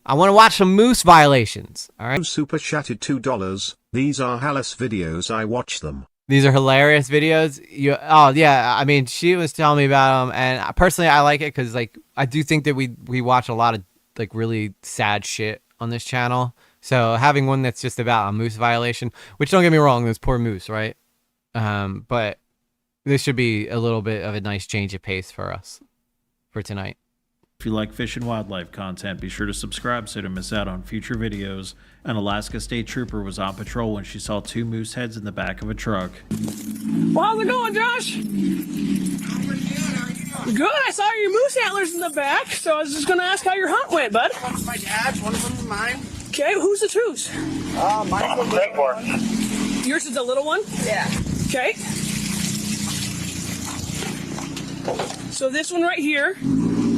I want to watch some moose violations. All right. Super chatted $2. These are Hallis videos. I watch them. These are hilarious videos. Oh yeah, I mean, she was telling me about them, and personally, I like it because like I do think that we watch a lot of like really sad shit on this channel. So having one that's just about a moose violation, which don't get me wrong, those poor moose, right? But this should be a little bit of a nice change of pace for us for tonight. If you like fish and wildlife content, be sure to subscribe so you don't miss out on future videos. An Alaska State Trooper was on patrol when she saw 2 moose heads in the back of a truck. Well, how's it going, Josh? Good. I saw your moose antlers in the back, so I was just going to ask how your hunt went, bud. One's my dad's, one of them's mine. Okay, who's the whose? Mine's the little one. Yours is the little one? Yeah. Okay. So this one right here.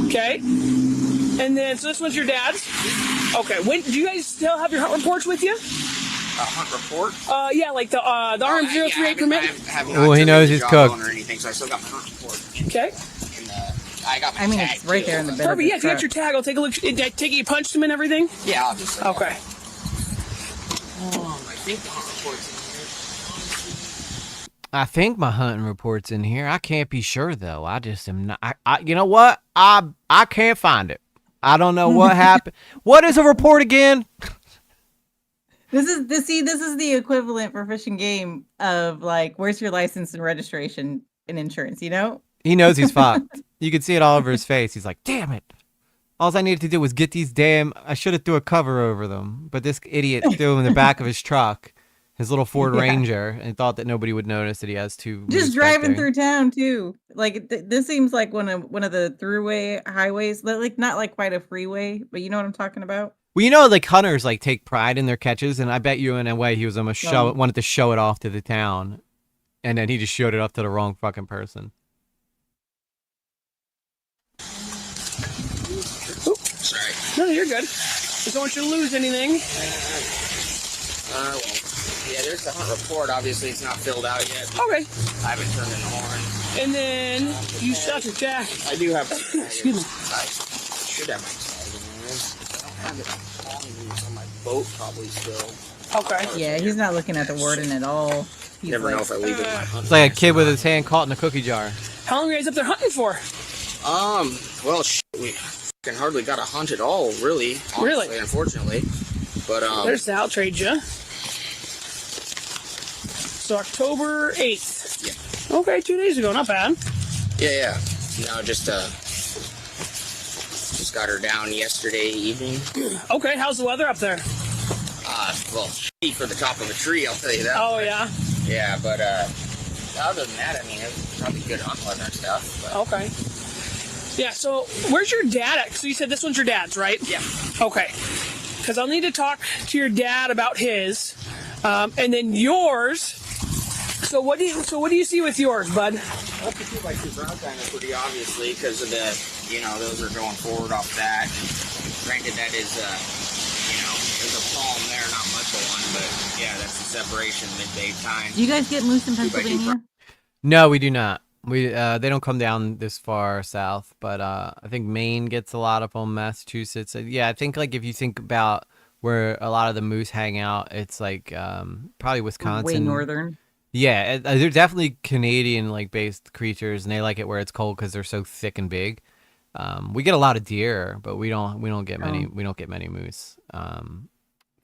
Okay. And then, so this one's your dad's? Okay. When do you guys still have your hunt reports with you? A hunt report? Yeah, like the RM038 permit. Oh, he knows he's cooked. Or anything, so I still got my hunt report. Okay. I got my tag, it's right there in the bed. Perfect. Yeah, if you got your tag, I'll take a look. Take it, you punched him and everything? Yeah, obviously. Okay. I think the hunt report's in I think my hunting report's in here. I can't be sure though. I just am not. You know what? I can't find it. I don't know what happened. What is a report again? This is the equivalent for Fish and Game of like, where's your license and registration and insurance? You know? He knows he's fucked. You can see it all over his face. He's like, damn it. All I needed to do was get these I should have threw a cover over them. But this idiot threw them in the back of his truck, his little Ford Ranger, and thought that nobody would notice that he has 2. Just driving through town too. Like this seems like one of the throughway highways, like not like quite a freeway, but you know what I'm talking about? Well, you know, like hunters like take pride in their catches, and I bet you in a way he was almost wanted to show it off to the town, and then he just showed it off to the wrong fucking person. Sorry. No, you're good. Just don't want you to lose anything. Well, yeah, there's the hunt report. Obviously, it's not filled out yet. Okay. I haven't turned in the horn. And then you shot your tag. I do have. Excuse me. I should have my tag in there. I don't have it on me. It's on my boat, probably still. Okay. Yeah, he's not looking at the wording at all. He's Never know if I leave it in my hunt. It's like a kid with his hand caught in a cookie jar. How long are you guys up there hunting for? Well, we fucking hardly got a hunt at all, really. Honestly, Really? Unfortunately. But, There's the outrage, yeah. So October 8th. Yeah. Okay, 2 days ago, not bad. Yeah. No, just got her down yesterday evening. Okay, how's the weather up there? Well, shitty for the top of a tree, I'll tell you that. Oh, yeah? Yeah, but, other than that, I mean, it's probably good hunt weather and stuff. But. Okay. Yeah, so where's your dad at? So you said this one's your dad's, right? Yeah. Okay. Because I'll need to talk to your dad about his. And then yours. So what do you see with yours, bud? Well, the 2x2 brown kind of pretty obviously because of the, those are going forward off that. Granted, that is, there's a palm there, not much of one, but yeah, that's the separation midday time. Do you guys get moose in Pennsylvania? No, we do not. They don't come down this far south, but I think Maine gets a lot of them. Massachusetts, yeah, I think like if you think about where a lot of the moose hang out, it's like probably Wisconsin, way northern. Yeah, they're definitely Canadian like based creatures, and they like it where it's cold because they're so thick and big. We get a lot of deer, but we don't get many. We don't get many moose. I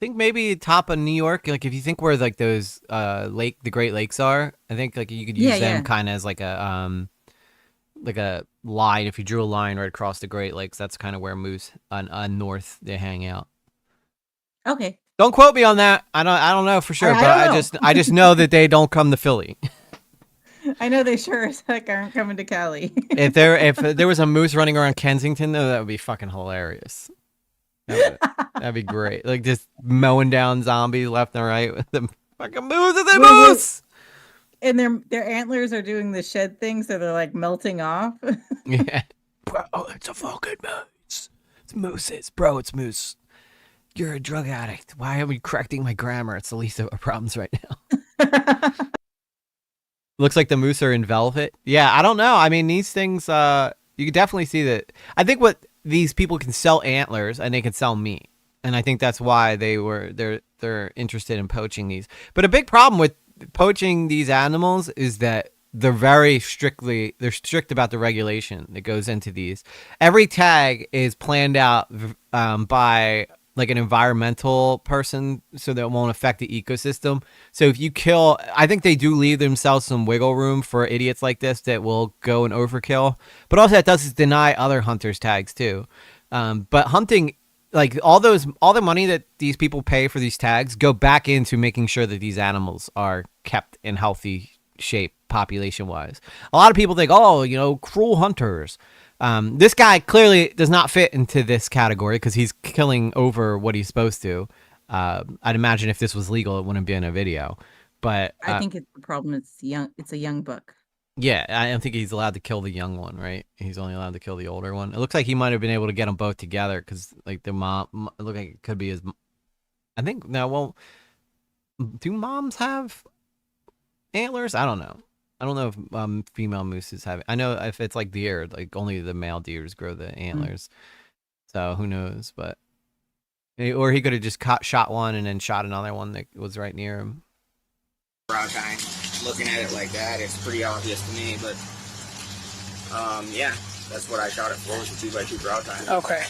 think maybe top of New York, like if you think where like those the Great Lakes are, I think like you could use them kind of as like a line. If you drew a line right across the Great Lakes, that's kind of where moose on north they hang out. Okay. Don't quote me on that. I don't know for sure, but I just know that they don't come to Philly. I know they sure as heck aren't coming to Cali. If there was a moose running around Kensington, though, that would be fucking hilarious. That'd be great. Like just mowing down zombies left and right with the fucking moose and the moose. And their antlers are doing the shed thing, so they're like melting off. Yeah. Bro, it's a fucking moose. It's mooses. Bro, it's moose. You're a drug addict. Why are we correcting my grammar? It's the least of our problems right now. Looks like the moose are in velvet. Yeah, I don't know. I mean, these things, you can definitely see that. I think what these people can sell antlers and they can sell meat. and I think that's why they're interested in poaching these. But a big problem with poaching these animals is that they're strict about the regulation that goes into these. Every tag is planned out by like an environmental person so that it won't affect the ecosystem. So if you kill, I think they do leave themselves some wiggle room for idiots like this that will go and overkill. But also that does is deny other hunters tags too. But hunting, like all the money that these people pay for these tags go back into making sure that these animals are kept in healthy shape population wise. A lot of people think, oh, cruel hunters. This guy clearly does not fit into this category because he's killing over what he's supposed to. I'd imagine if this was legal, it wouldn't be in a video. But I think it's the problem. It's a young buck. yeah, I don't think he's allowed to kill the young one, right? He's only allowed to kill the older one. It looks like he might have been able to get them both together because, like, the mom, it looked like it could be his. I think no. Well, do moms have antlers? I don't know. I don't know if female mooses have. I know if it's like deer, like only the male deers grow the antlers. So who knows? But or he could have just shot one and then shot another one that was right near him. Brow tine. Looking at it like that, it's pretty obvious to me. But yeah, that's what I shot it for. Was a 2x2 brow tine. Okay.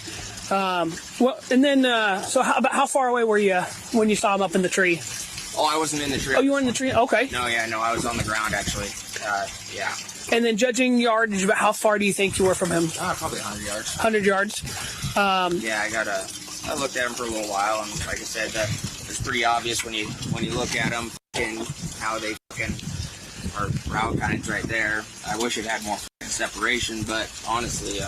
Well, and then so how far away were you when you saw him up in the tree? Oh, I wasn't in the tree. Oh, you were in the tree? Okay. No, I was on the ground actually. Yeah. And then judging yardage, about how far do you think you were from him? Probably 100 yards. 100 yards. Yeah, I looked at him for a little while, and like I said, it's pretty obvious when you look at them and how they fucking are brow tines right there. I wish it had more separation, but honestly,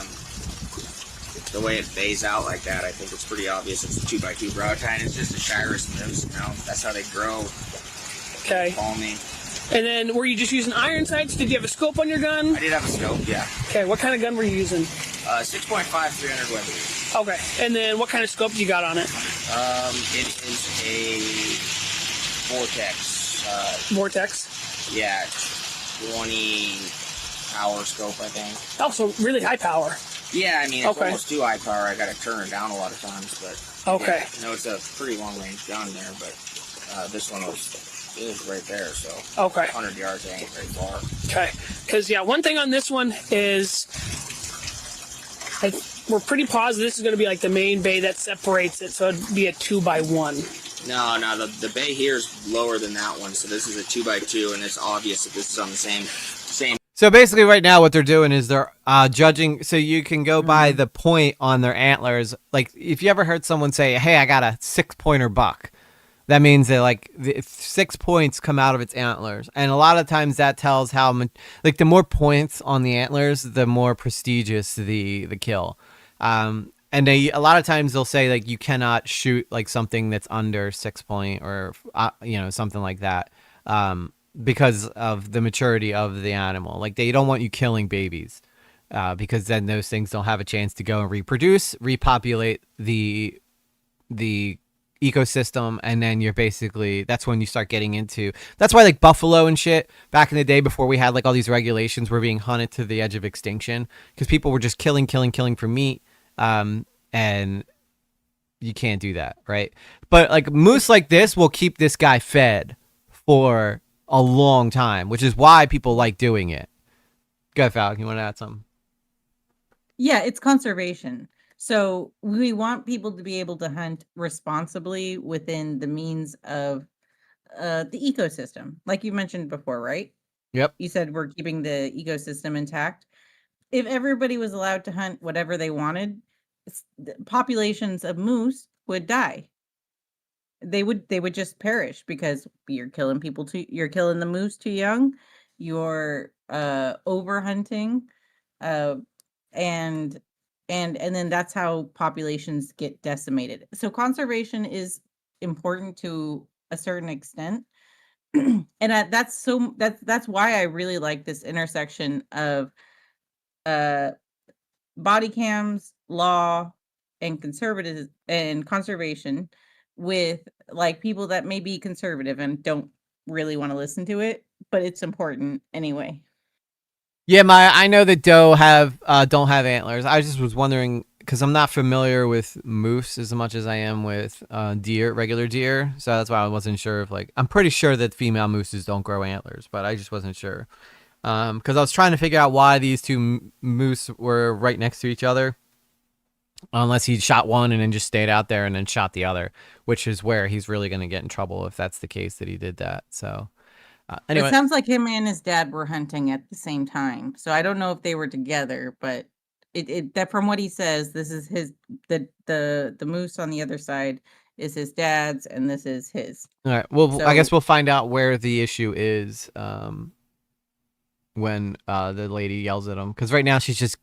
the way it bays out like that, I think it's pretty obvious it's a 2x2 brow tine. It's just a Shirus moose, That's how they grow. Okay. Call me. And then were you just using iron sights? Did you have a scope on your gun? I did have a scope, yeah. Okay, what kind of gun were you using? 6.5 300 Webley. Okay, and then what kind of scope you got on it? It is a Vortex. Vortex? Yeah, 20 power scope, I think. Also, really high power. Yeah, I mean, it's almost too high power. I got to turn it down a lot of times, but okay. Yeah, no, it's a pretty long range gun there, but this one is right there, so okay. 100 yards ain't very far. Okay, because one thing on this one is we're pretty positive this is going to be like the main bay that separates it, so it'd be a 2x1. No, the bay here is lower than that one, so this is a 2x2, and it's obvious that this is on the same. So basically right now what they're doing is they're judging, so you can go by the point on their antlers. Like if you ever heard someone say, hey, I got a 6-pointer buck, that means that like 6 points come out of its antlers. And a lot of times that tells how much, like the more points on the antlers, the more prestigious the kill. And a lot of times they'll say like you cannot shoot like something that's under 6 point or, something like that. Because of the maturity of the animal. Like they don't want you killing babies because then those things don't have a chance to go and reproduce, repopulate the ecosystem, and then that's when you start getting into, that's why like buffalo and shit back in the day before we had like all these regulations were being hunted to the edge of extinction because people were just killing for meat, and you can't do that, right? But like moose like this will keep this guy fed for a long time, which is why people like doing it. Go ahead, Falcon. You want to add something? Yeah, it's conservation. So we want people to be able to hunt responsibly within the means of the ecosystem. Like you mentioned before, right? Yep. You said we're keeping the ecosystem intact. If everybody was allowed to hunt whatever they wanted, populations of moose would die. They would just perish because you're killing you're killing the moose too young, you're over hunting, and then that's how populations get decimated. So conservation is important to a certain extent. And that's why I really like this intersection of body cams, law, and conservation with like people that may be conservative and don't really want to listen to it, but it's important anyway. Yeah, I know that doe don't have antlers. I just was wondering because I'm not familiar with moose as much as I am with regular deer. So that's why I wasn't sure if I'm pretty sure that female mooses don't grow antlers, but I just wasn't sure. Because I was trying to figure out why these two moose were right next to each other. Unless he shot one and then just stayed out there and then shot the other, which is where he's really going to get in trouble if that's the case that he did that. So anyway. It sounds like him and his dad were hunting at the same time. So I don't know if they were together, but that from what he says, this is the moose on the other side is his dad's and this is his. All right. Well, I guess we'll find out where the issue is when the lady yells at him, because right now she's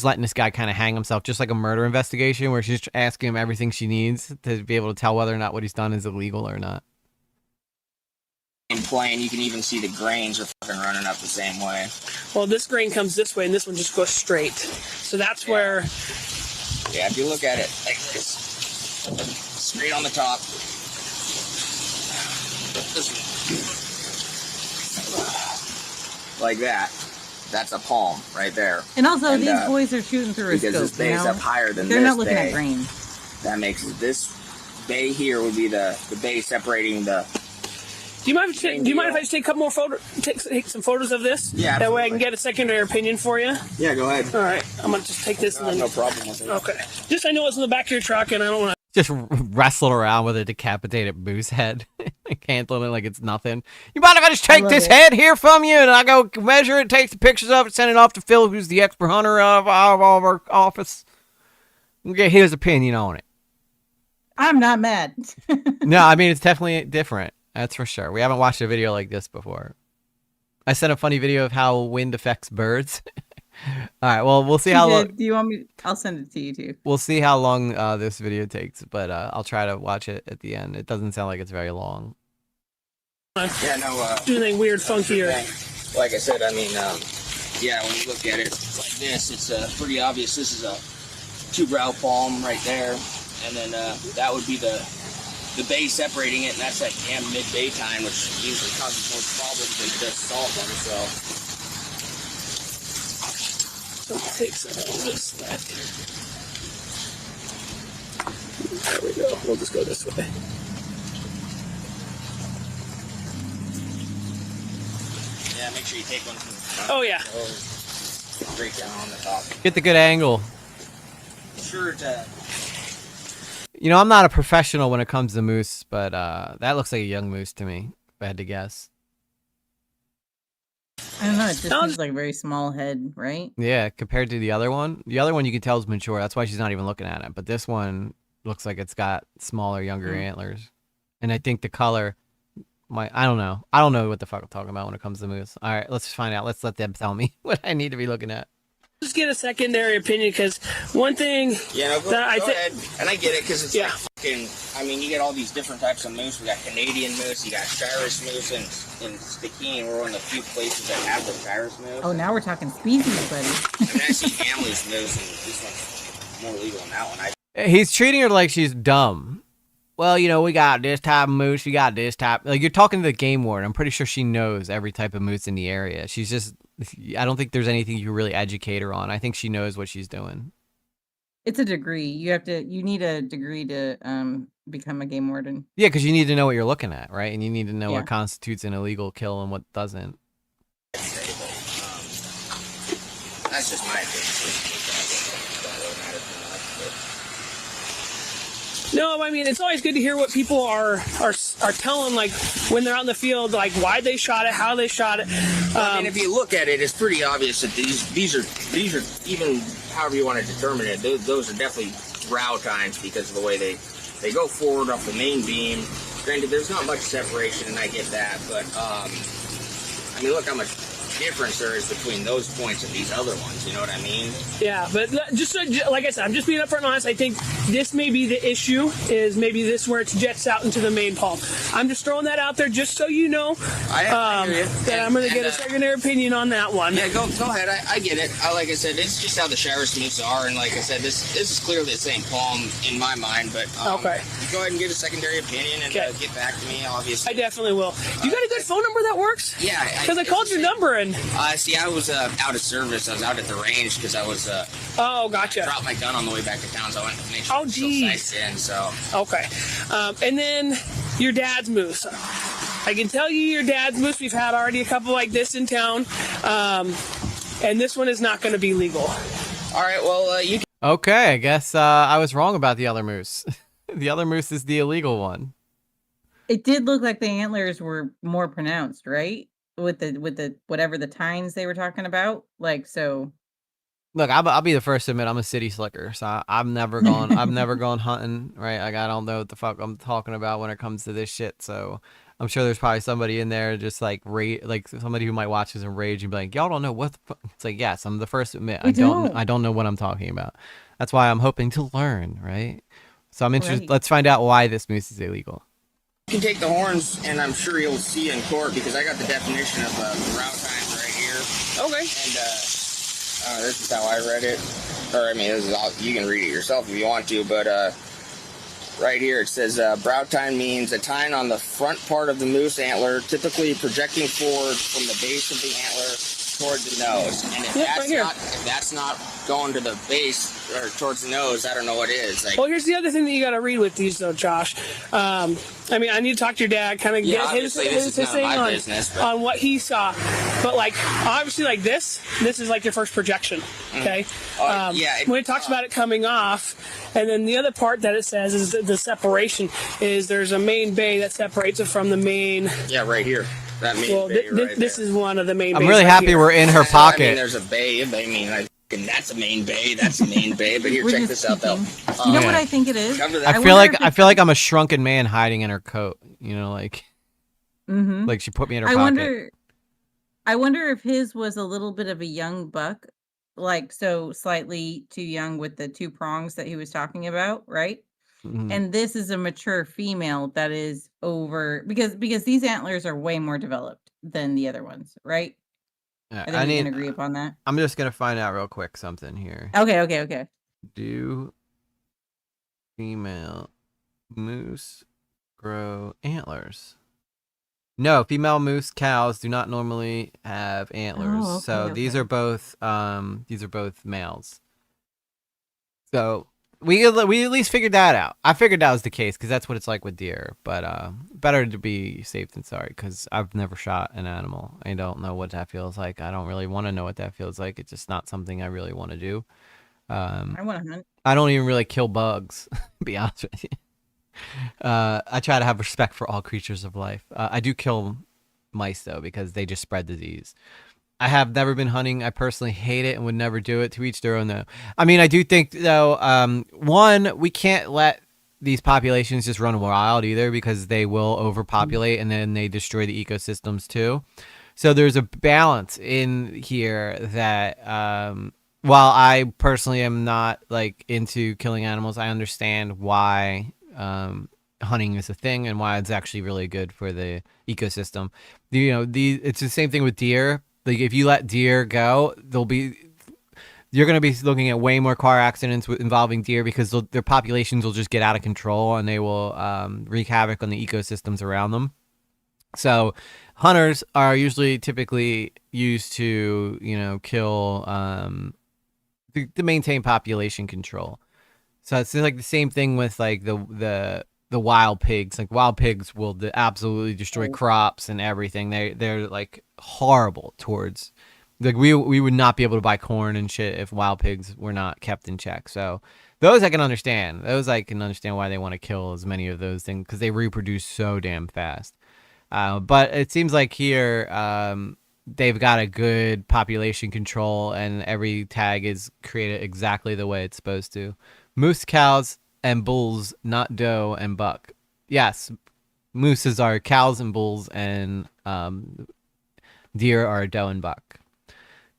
letting this guy kind of hang himself, just like a murder investigation, where she's asking him everything she needs to be able to tell whether or not what he's done is illegal or not. In plane, you can even see the grains are fucking running up the same way. Well, this grain comes this way, and this one just goes straight. So that's where. Yeah, if you look at it like this, straight on the top. This one. Like that. That's a palm right there. And also, these boys are shooting through a scope. Because this bay's up higher than They're this not looking bay. at grain. That makes this bay here would be the bay separating the. Do you mind if I just take a couple more take some photos of this? Yeah. That way I can get a secondary opinion for you. Yeah, go ahead. All right, I'm gonna just take this and then. No problem with it. Okay. Just I know it's in the back of your truck, and I don't want to. Just wrestled around with a decapitated moose head, handling it like it's nothing. You mind if I just take this head here from you, and I go measure it, take the pictures of it, send it off to Phil, who's the expert hunter of our office, and get his opinion on it. I'm not mad. No, I mean, it's definitely different. That's for sure. We haven't watched a video like this before. I sent a funny video of how wind affects birds. All right, well, we'll see how long. Do you want me? I'll send it to you too. We'll see how long this video takes, but I'll try to watch it at the end. It doesn't sound like it's very long. Yeah, no. Do anything weird, funky, or. Like I said, I mean, yeah, when you look at it like this, it's pretty obvious. This is a two-brow palm right there, and then that would be the bay separating it, and that's that damn midday time, which usually causes most problems than it does solve them. So take some of this back. There we go. We'll just go this way. Yeah, make sure you take one from the front. Oh yeah. Straight down on the top. Get the good angle. Sure to. You know, I'm not a professional when it comes to moose, but that looks like a young moose to me, if I had to guess. I don't know. It just seems like a very small head, right? Yeah, compared to the other one. The other one you can tell is mature. That's why she's not even looking at it. But this one looks like it's got smaller, younger antlers. And I think the color I don't know. I don't know what the fuck I'm talking about when it comes to moose. All right, let's find out. Let's let them tell me what I need to be looking at. Just get a secondary opinion, because one thing go ahead. And I get it, because it's like fucking, I mean, you get all these different types of moose. We got Canadian moose, you got Shiras moose, and in Stikine, we're one of the few places that have the Shiras moose. Oh, now we're talking species, buddy. I mean, I see Hamley's moose, and this one's more legal than that one. He's treating her like she's dumb. Well, you know, we got this type of moose, we got this type. Like, you're talking to the game warden. I'm pretty sure she knows every type of moose in the area. She's just, I don't think there's anything you really educate her on. I think she knows what she's doing. It's a degree. You need a degree to become a game warden. Yeah, because you need to know what you're looking at, right? And you need to know what constitutes an illegal kill and what doesn't. That's just my opinion. No, I mean, it's always good to hear what people are telling, like, when they're out in the field, like, why they shot it, how they shot it. I mean, if you look at it, it's pretty obvious that these are even however you want to determine it, those are definitely brow times because of the way they go forward off the main beam. Granted, there's not much separation, and I get that, but I mean, look how much difference there is between those points and these other ones, you know what I mean? Yeah, but just like I said, I'm just being upfront and honest. I think this may be the issue, is maybe this where it jets out into the main palm. I'm just throwing that out there just so you know I hear you. that I'm going to get a secondary opinion on that one. Yeah, go ahead. I get it. Like I said, it's just how the Shiras moose are, and like I said, this is clearly the same palm in my mind, but okay. You go ahead and get a secondary opinion and get back to me, obviously. I definitely will. You got a good phone number that works? Yeah. Because I called your number and doing? See, I was out of service. I was out at the range because I was Oh, gotcha. dropped my gun on the way back to town, so I went to make sure Oh, it was still geez. sized in. So Okay. And then your dad's moose. I can tell you your dad's moose. We've had already a couple like this in town. And this one is not going to be legal. all right, well you. Okay, I guess I was wrong about the other moose. The other moose is the illegal one. It did look like the antlers were more pronounced, right? With the whatever the tines they were talking about. Like, so Look, I'll be the first to admit I'm a city slicker, so I've never gone hunting, right? Like, I don't know what the fuck I'm talking about when it comes to this shit. So I'm sure there's probably somebody in there just like like somebody who might watch this and rage and be like, y'all don't know what the fuck. It's like, yes, I'm the first to admit I don't know what I'm talking about. That's why I'm hoping to learn, right? So I'm interested. Right. Let's find out why this moose is illegal. You can take the horns, and I'm sure you'll see in court because I got the definition of route times right here. Okay. And this is how I read it. Or I mean, this is all, you can read it yourself if you want to. But right here it says brow tine means a tine on the front part of the moose antler, typically projecting forward from the base of the antler toward the nose. And if that's not going to the base or towards the nose, I don't know what is. Like, Well, here's the other thing that you got to read with these, though, Josh. I mean, I need to talk to your dad, kind of get his thing on what he saw. But, like, obviously, like this is like your first projection, okay? When it talks about it coming off, and then the other part that it says is the separation is there's a main bay that separates it from the main. Yeah, right here. That main bay this is one of the main bays. I'm really happy here. we're in her I pocket. mean, there's a bay. I mean, that's a main bay. That's a main bay. But here, we're check just this out, though. You know what I think it is? Cover that. I feel like I'm a shrunken man hiding in her coat. You know, like like she put me in her pocket. I wonder if his was a little bit of a young buck, like so slightly too young with the two prongs that he was talking about, right? Mhm. And this is a mature female that is over because these antlers are way more developed than the other ones, right? Yeah, I think we can agree upon that. I'm just gonna find out real quick something here. Okay. Do female moose grow antlers? No, female moose cows do not normally have antlers. Oh, okay, so these are both males. So we at least figured that out. I figured that was the case because that's what it's like with deer. But better to be safe than sorry because I've never shot an animal. I don't know what that feels like. I don't really want to know what that feels like. It's just not something I really want to do. I want to hunt. I don't even really kill bugs, to be honest with you. I try to have respect for all creatures of life. I do kill mice, though, because they just spread disease. I have never been hunting. I personally hate it and would never do it. To each their own, though. I mean, I do think, though, one, we can't let these populations just run wild either because they will overpopulate and then they destroy the ecosystems, too. So there's a balance in here that... while I personally am not like into killing animals, I understand why hunting is a thing and why it's actually really good for the ecosystem. It's the same thing with deer. Like if you let deer go, you're going to be looking at way more car accidents involving deer because their populations will just get out of control and they will wreak havoc on the ecosystems around them. So hunters are typically used to, kill to maintain population control. So it's like the same thing with like the wild pigs. Like wild pigs will absolutely destroy crops and everything. They're like horrible towards like we would not be able to buy corn and shit if wild pigs were not kept in check. So those I can understand. Those I can understand why they want to kill as many of those things because they reproduce so damn fast. But it seems like here they've got a good population control and every tag is created exactly the way it's supposed to. Moose, cows, and bulls, not doe and buck. Yes, mooses are cows and bulls, and deer are doe and buck.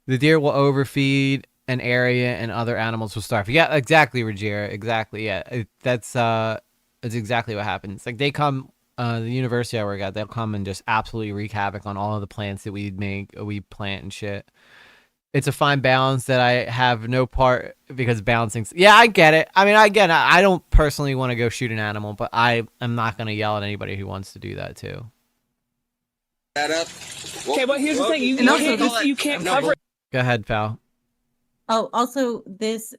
The deer will overfeed an area, and other animals will starve. Yeah, exactly, Rogera. Exactly. Yeah, that's exactly what happens. Like they come, the university I work at, they'll come and just absolutely wreak havoc on all of the plants that we plant and shit. It's a fine balance that I have no part because balancing. Yeah, I get it. I mean, I don't personally want to go shoot an animal, but I am not going to yell at anybody who wants to do that too. that up. Okay, but here's the thing: you can't cover it. Go ahead, pal. Oh, also this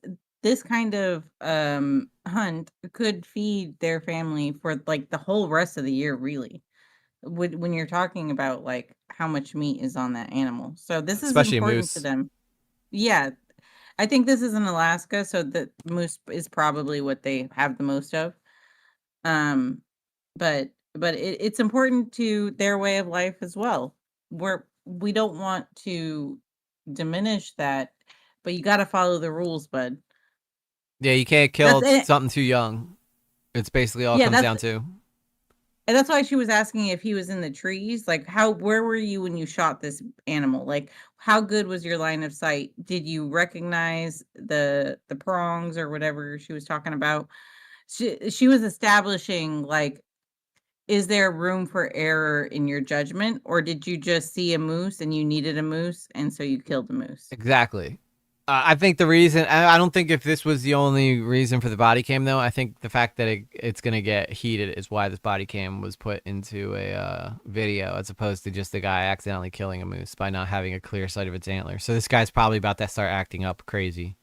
kind of hunt could feed their family for like the whole rest of the year, really. When you're talking about like how much meat is on that animal, so this is Especially important moose. to them. Yeah, I think this is in Alaska, so the moose is probably what they have the most of. Um, but it's important to their way of life as well. We don't want to diminish that, but you got to follow the rules, bud. Yeah, you can't kill That's it. something too young. It's basically all it Yeah, comes down that's to. and that's why she was asking if he was in the trees. Like, where were you when you shot this animal? Like, how good was your line of sight? Did you recognize the prongs or whatever she was talking about? She was establishing like, is there room for error in your judgment, or did you just see a moose and you needed a moose and so you killed the moose? Exactly. I think the reason, I don't think if this was the only reason for the body cam, though. I think the fact that it's going to get heated is why this body cam was put into a video, as opposed to just the guy accidentally killing a moose by not having a clear sight of its antlers. So this guy's probably about to start acting up crazy.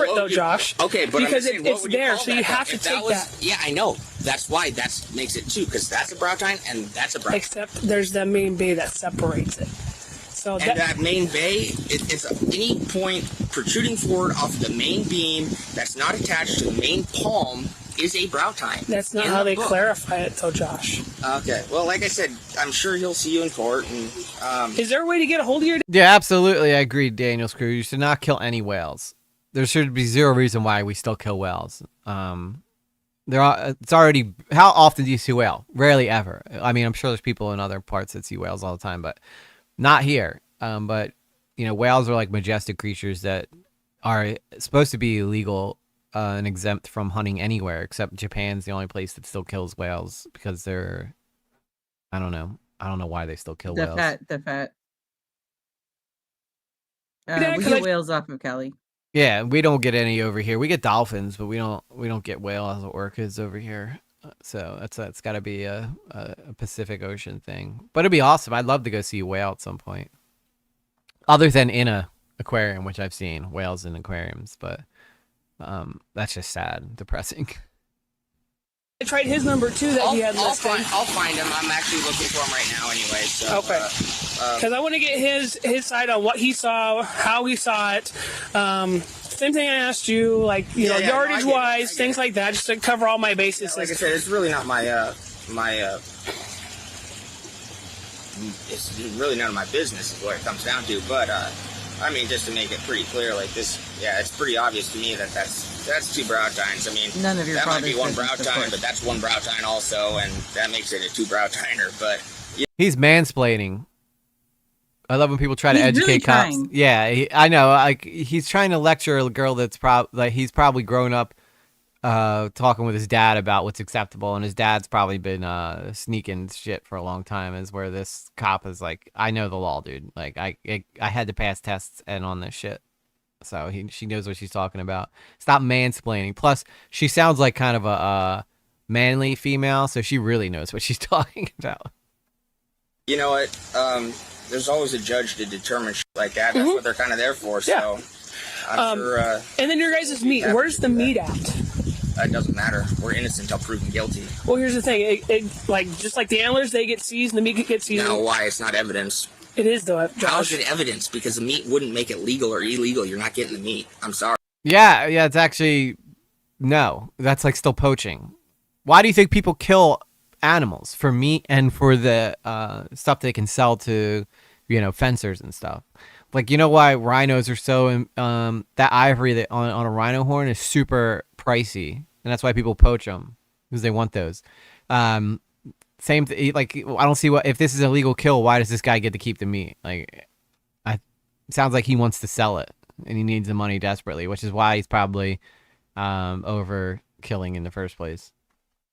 Though, Josh. Okay, but because I'm saying, it's there, so you have to If take that. Yeah, I know. That's why that makes it two, because that's a brow tine and that's a brow. Except there's the main bay that separates it. So And that main bay, it's any point protruding forward off the main beam that's not attached to the main palm is a brow tine. That's not how they clarify it, though, Josh. Okay, well, like I said, I'm sure he'll see you in court. And is there a way to get a hold of your? Yeah, absolutely. I agree, Daniel Screw. You should not kill any whales. There should be zero reason why we still kill whales. It's already. How often do you see whale? Rarely ever. I mean, I'm sure there's people in other parts that see whales all the time, but not here. But whales are like majestic creatures that are supposed to be illegal and exempt from hunting anywhere, except Japan's the only place that still kills whales because they're. I don't know why they still kill whales. The fat. We get whales off of Cali. Yeah, we don't get any over here. We get dolphins, but we don't get whales or orcas over here. So that's got to be a Pacific Ocean thing. But it'd be awesome. I'd love to go see a whale at some point. Other than in a aquarium, which I've seen whales in aquariums, but that's just sad, depressing. I tried his number too that he had listed. I'll find him. I'm actually looking for him right now anyway. So, okay. Because I want to get his side on what he saw, how he saw it. Same thing I asked you, like yardage wise, things like that, just to cover all my bases. Like I said, it's really not it's really none of my business is what it comes down to. But I mean, just to make it pretty clear, like this, it's pretty obvious to me that that's two brow tines. I mean, none of your that might be one brow tine, but that's one brow tine also, and that makes it a two brow tiner. But he's mansplaining. I love when people try to educate really cops. trying. Yeah, I know. Like he's trying to lecture a girl that's he's probably grown up talking with his dad about what's acceptable, and his dad's probably been sneaking shit for a long time. Is where this cop is like, I know the law, dude. Like I had to pass tests and on this shit. So she knows what she's talking about. Stop mansplaining. Plus, she sounds like kind of a manly female, so she really knows what she's talking about. You know what? There's always a judge to determine shit like that. That's what they're kind of there for. So I'm sure. And then your guys' meat. Where's the meat at? It doesn't matter. We're innocent until proven guilty. Well, here's the thing. Like just like the antlers, they get seized, and the meat gets seized. No, why? It's not evidence. It is though, Josh. How is it evidence? Because the meat wouldn't make it legal or illegal. You're not getting the meat. I'm sorry. Yeah, it's actually no. That's like still poaching. Why do you think people kill animals for meat and for the stuff they can sell to, fencers and stuff? Like, why rhinos are so that ivory that on a rhino horn is super pricey, and that's why people poach them because they want those. Same like I don't see if this is a legal kill, why does this guy get to keep the meat? Like, it sounds like he wants to sell it and he needs the money desperately, which is why he's probably over killing in the first place.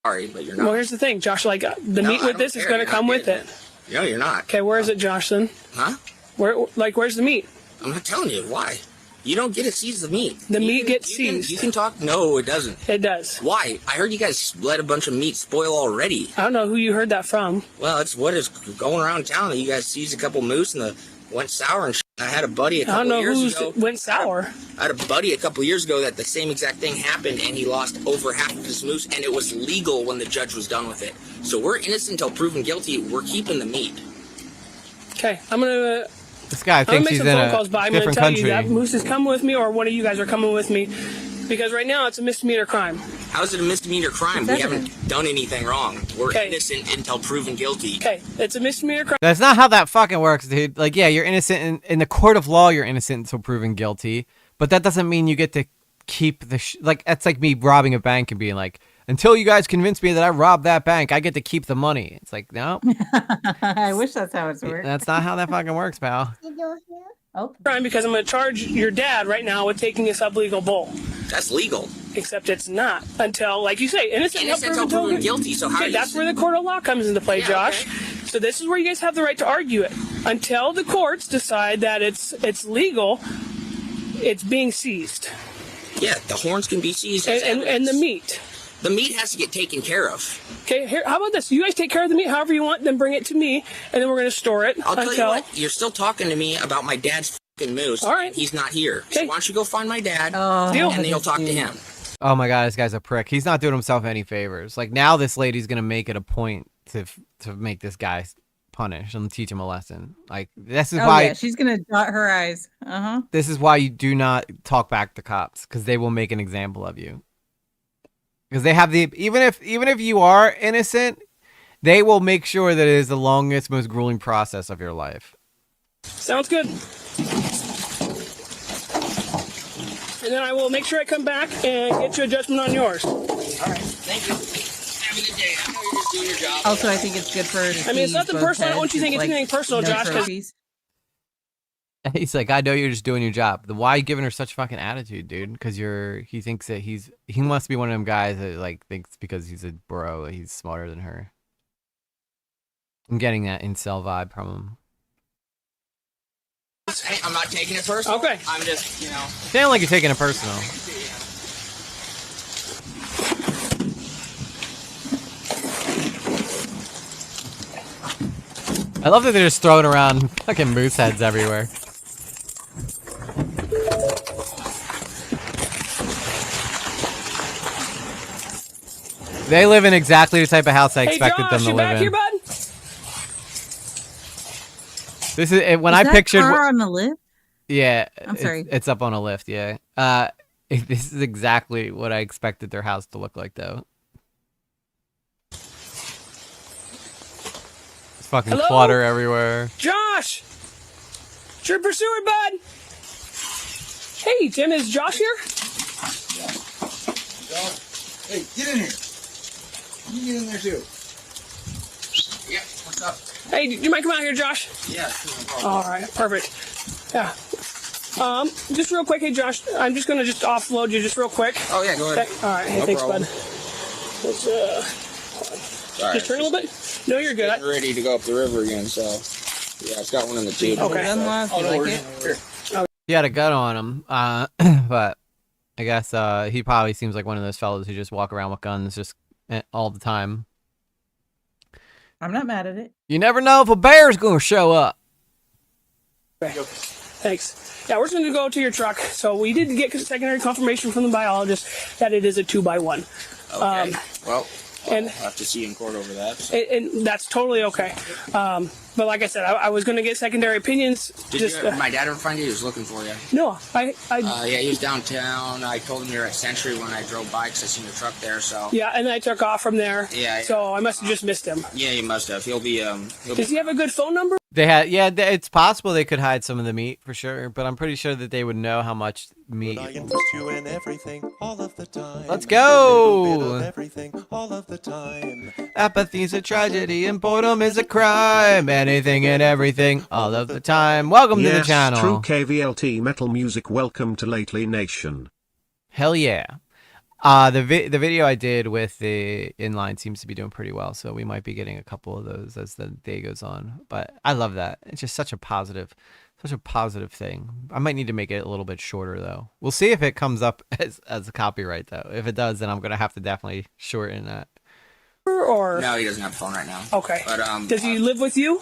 Sorry, but you're not. Well, here's the thing, Josh. Like the meat with this is going to come with it. No, you're not. Okay, where is it, Josh? Then? Huh? Where's the meat? I'm not telling you why. You don't get to seize the meat. The meat gets seized. You can talk. No, it doesn't. It does. Why? I heard you guys let a bunch of meat spoil already. I don't know who you heard that from. Well, it's what is going around town that you guys seized a couple moose and went sour and shit. I had a buddy a couple years ago. Went sour. I had a buddy a couple years ago that the same exact thing happened, and he lost over half of his moose, and it was legal when the judge was done with it. So we're innocent until proven guilty. We're keeping the meat. Okay, I'm gonna. This guy I'm gonna thinks make he's some in phone a calls, but I'm gonna different tell country. you that Moose is coming with me, or one of you guys are coming with me, because right now it's a misdemeanor crime. How is it a misdemeanor crime? We haven't done anything wrong. We're innocent until proven guilty. Okay, it's a misdemeanor crime. That's not how that fucking works, dude. Like, yeah, you're innocent in the court of law. You're innocent until proven guilty, but that doesn't mean you get to keep the like. That's like me robbing a bank and being like, until you guys convince me that I robbed that bank, I get to keep the money. It's like, no. I wish that's how it's worked. That's not how that fucking works, pal. Oh. Crime because I'm going to charge your dad right now with taking a sublegal bull. That's legal. Except it's not until, like you say, innocent until proven guilty. So how? Okay, that's where the court of law comes into play, Josh. Okay. So this is where you guys have the right to argue it. Until the courts decide that it's legal, it's being seized. Yeah, the horns can be seized. And the meat. The meat has to get taken care of. Okay, here. How about this? You guys take care of the meat however you want, then bring it to me, and then we're going to store it. I'll tell you what. You're still talking to me about my dad's fucking moose. All right. He's not here. Okay. So why don't you go find my dad, Deal. and then you'll talk to him. Oh my god, this guy's a prick. He's not doing himself any favors. Like, now this lady's gonna make it a point to make this guy punished and teach him a lesson. Like, this is why she's gonna dot her eyes. This is why you do not talk back to cops, because they will make an example of you. Because they have even if you are innocent, they will make sure that it is the longest, most grueling process of your life. Sounds good. And then I will make sure I come back and get you a judgment on yours. All right. Thank you. Have a good day. I know you're just doing your job. Also, I think it's good for. I mean, it's nothing personal. I don't want you to think it's anything personal, Josh. He's like, I know you're just doing your job. Why are you giving her such fucking attitude, dude? Because he thinks that he must be one of them guys that like thinks because he's a bro, he's smarter than her. I'm getting that incel vibe from him. Hey, I'm not taking it personal. Okay. I'm just, Sound like you're taking it personal. I love that they're just throwing around fucking moose heads everywhere. They live in exactly the type of house I expected them to live in. Here, bud? This is when Is I that pictured. car on the lift? Yeah, I'm sorry. It's up on a lift. Yeah. This is exactly what I expected their house to look like, though. There's fucking clutter everywhere. Josh! Trooper Seward, bud! Hey, Tim, is Josh here? Hey, get in here. You get in there too. Yeah, what's up? Hey, do you mind coming out here, Josh? Yeah. All right, perfect. Yeah. Just real quick, hey, Josh, I'm just going to offload you just real quick. Oh, yeah, go ahead. Okay. All right, hey, No thanks, problem. bud. Sorry, just turn a little bit. No, you're good. getting ready to go up the river again, so yeah, it's got one in the tube. Okay. He had a gun on him, but I guess he probably seems like one of those fellas who just walk around with guns just all the time. I'm not mad at it. You never know if a bear's gonna show up. Thanks. Yeah, we're just going to go to your truck. So we did get secondary confirmation from the biologist that it is a 2x1. Okay. Well, and I'll have to see you in court over that. So. And that's totally okay. But like I said, I was going to get secondary opinions. Did my dad ever find you? He was looking for you. No, yeah, he was downtown. I told him you were at Century when I drove by because I seen your truck there. So. Yeah, and then I took off from there. Yeah. So I must have just missed him. Yeah, you must have. Does he have a good phone number? They had, it's possible they could hide some of the meat for sure, but I'm pretty sure that they would know how much meat. I interest you in everything, all of the time. Let's go! A little bit of everything, all of the time. Apathy's a tragedy and boredom is a crime. Anything and everything, all of the time. Welcome to the channel. True KVLT Metal Music. Welcome to Lately Nation. Hell yeah. The video I did with the inline seems to be doing pretty well, so we might be getting a couple of those as the day goes on. But I love that. It's just such a positive such a positive thing. I might need to make it a little bit shorter though. We'll see if it comes up as a copyright though. If it does, then I'm gonna have to definitely shorten that. Or No, he doesn't have a phone right now. okay. But Does he live with you?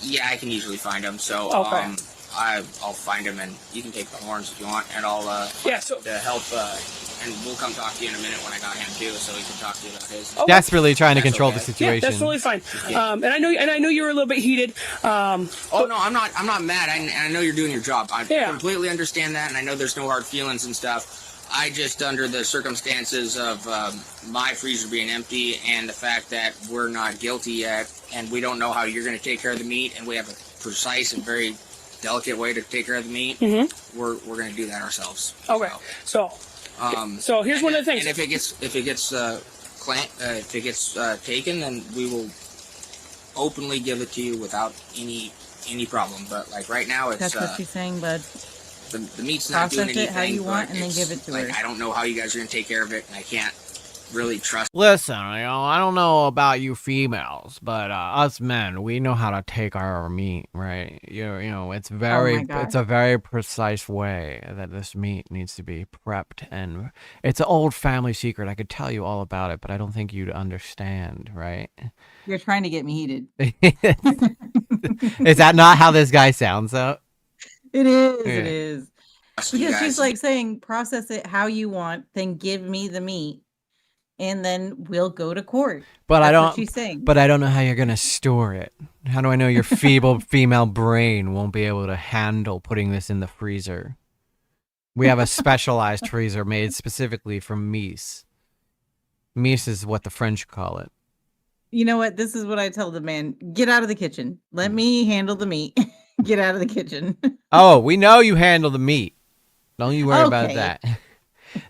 Yeah, I can usually find him. So Okay. I'll find him, and you can take the horns if you want, and I'll Yeah. So to help. And we'll come talk to you in a minute when I got him too, so he can talk to you about his. Okay. Desperately trying to That's control okay. the situation. yeah, that's totally fine. And I know you were a little bit heated. Oh no, I'm not mad. I know you're doing your job. I Yeah. completely understand that, and I know there's no hard feelings and stuff. I just, under the circumstances of my freezer being empty and the fact that we're not guilty yet, and we don't know how you're going to take care of the meat, and we have a precise and very delicate way to take care of the meat, we're going to do that ourselves. Okay. So here's one of the things. And if it gets taken, then we will openly give it to you without any problem. But like right now, it's That's what she's saying, bud. the meat's not doing Process anything. it how you want but and then it's- give it to like, her. I don't know how you guys are gonna take care of it, and I can't really trust. Listen, I don't know about you females, but us men, we know how to take our meat, right? It's God. it's a very precise way that this meat needs to be prepped, and it's an old family secret. I could tell you all about it, but I don't think you'd understand, right? You're trying to get me heated. Is that not how this guy sounds, though? It is. Yeah. It is. You Because guys. she's like saying, process it how you want, then give me the meat, and then we'll go to court. But That's I what don't. she's saying. But I don't know how you're gonna store it. How do I know your feeble female brain won't be able to handle putting this in the freezer? We have a specialized freezer made specifically for meats. Meats is what the French call it. You know what? This is what I tell the man: get out of the kitchen. Let me handle the meat. Get out of the kitchen. Oh, we know you handle the meat. Don't you worry about Okay. that.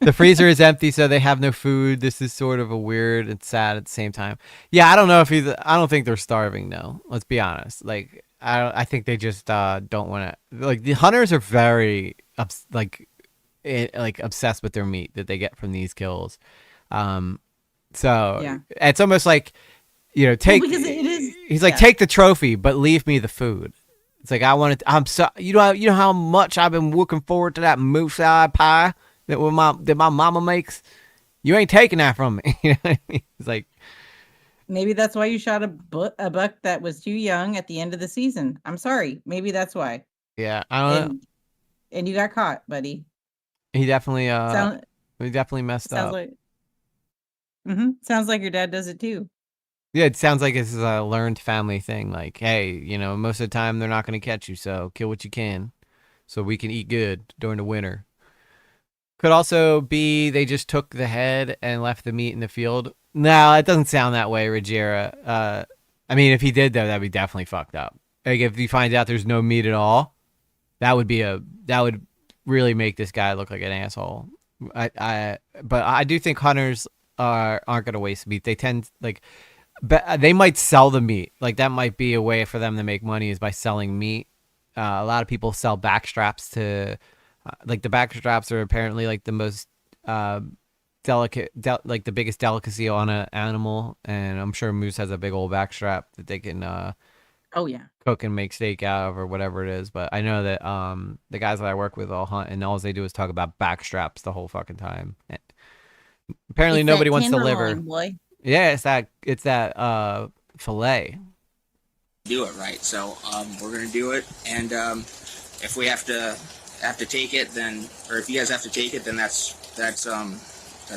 The freezer is empty, so they have no food. This is sort of a weird and sad at the same time. Yeah, I don't know if I don't think they're starving though. Let's be honest. Like, I think they just don't want to. Like, the hunters are very obsessed with their meat that they get from these kills. So Yeah. it's almost like, take. because it is. He's like, yeah. take the trophy, but leave me the food. It's like, I want it. I'm so you know how much I've been looking forward to that moose eye pie that my mama makes. You ain't taking that from me. You know what I mean? It's like, Maybe that's why you shot a buck that was too young at the end of the season. I'm sorry. Maybe that's why. yeah, I don't know. And you got caught, buddy. He definitely Sound, he definitely messed sounds up. like. Sounds like your dad does it too. Yeah, it sounds like this is a learned family thing. Like, hey, most of the time they're not going to catch you, so kill what you can, so we can eat good during the winter. Could also be they just took the head and left the meat in the field. No, it doesn't sound that way, Ruggiera. I mean, if he did though, that'd be definitely fucked up. Like, if he finds out there's no meat at all, that would really make this guy look like an asshole. But I do think hunters aren't going to waste meat. They tend they might sell the meat. Like, that might be a way for them to make money, is by selling meat. A lot of people sell backstraps to, the backstraps are apparently like the most delicate, like the biggest delicacy on an animal. And I'm sure moose has a big old backstrap that they can Oh yeah. cook and make steak out of, or whatever it is. But I know that the guys that I work with all hunt, and all they do is talk about backstraps the whole fucking time. Apparently, It's nobody that wants the liver. tenderloin, boy. Yeah, it's that fillet. Do it right. So we're gonna do it, and if we have to take it, then, or if you guys have to take it, then that's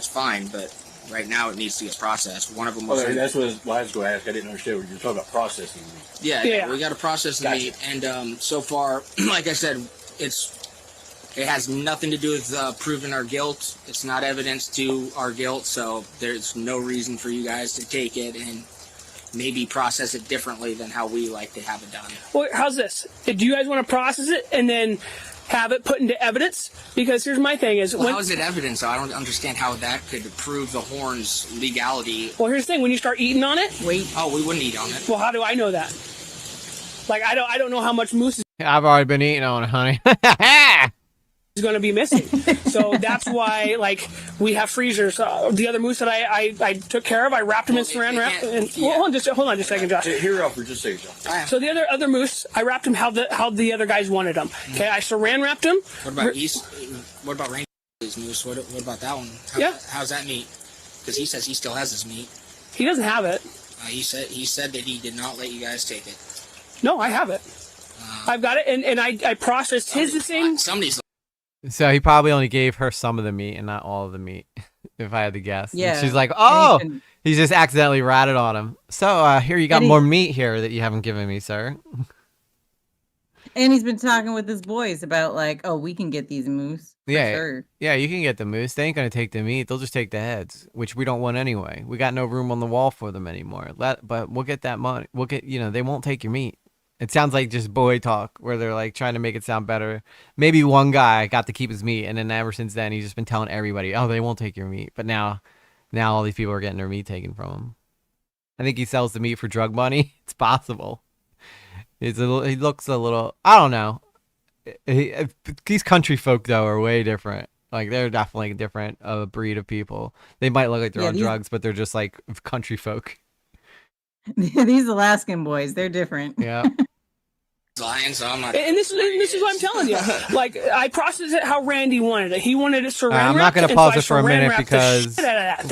fine. But right now it needs to get processed. One of them was. Okay, that's what I was going to ask. I didn't understand what you were talking about processing meat. Yeah, we got to process the Gotcha. meat, and so far, like I said, it has nothing to do with proving our guilt. It's not evidence to our guilt, so there's no reason for you guys to take it and maybe process it differently than how we like to have it done. Well, how's this? Do you guys want to process it and then have it put into evidence? Because here's my thing: is Well, when. how is it evidence? I don't understand how that could prove the horn's legality. Well, here's the thing: when you start eating on it. Wait. Oh, we wouldn't eat on it. Well, how do I know that? Like, I don't know how much moose is. I've already been eating on it, honey. is going to be missing. So that's why, like, we have freezers. The other moose that I took care of, I wrapped them in saran wrap. And, hold on just a second, Josh. Here, for just a second, Josh. So the other moose, I wrapped them how the other guys wanted them. Okay, I saran wrapped them. What about Randy's moose? What about that one? How's that meat? Because he says he still has his meat. He doesn't have it. He said that he did not let you guys take it. No, I have it. I've got it, and I processed his the same. So he probably only gave her some of the meat and not all of the meat, if I had to guess. Yeah. And she's like, oh, he just accidentally ratted on him. So here, you got more meat here that you haven't given me, sir. And he's been talking with his boys about like, oh, we can get these moose. Yeah, sure. Yeah, you can get the moose. They ain't gonna take the meat. They'll just take the heads, which we don't want anyway. We got no room on the wall for them anymore. But we'll get that money. We'll get, they won't take your meat. It sounds like just boy talk where they're like trying to make it sound better. Maybe one guy got to keep his meat, and then ever since then he's just been telling everybody, oh, they won't take your meat. But now all these people are getting their meat taken from him. I think he sells the meat for drug money. It's possible. He looks a little, I don't know. These country folk though are way different. Like they're definitely a different breed of people. They might look like they're on drugs, but they're just like country folk. These Alaskan boys, they're different. Yeah. Lying, so I'm not. And this is what I'm telling you. Like, I processed it how Randy wanted it. He wanted it saran wrapped. I'm not going to pause it for a minute because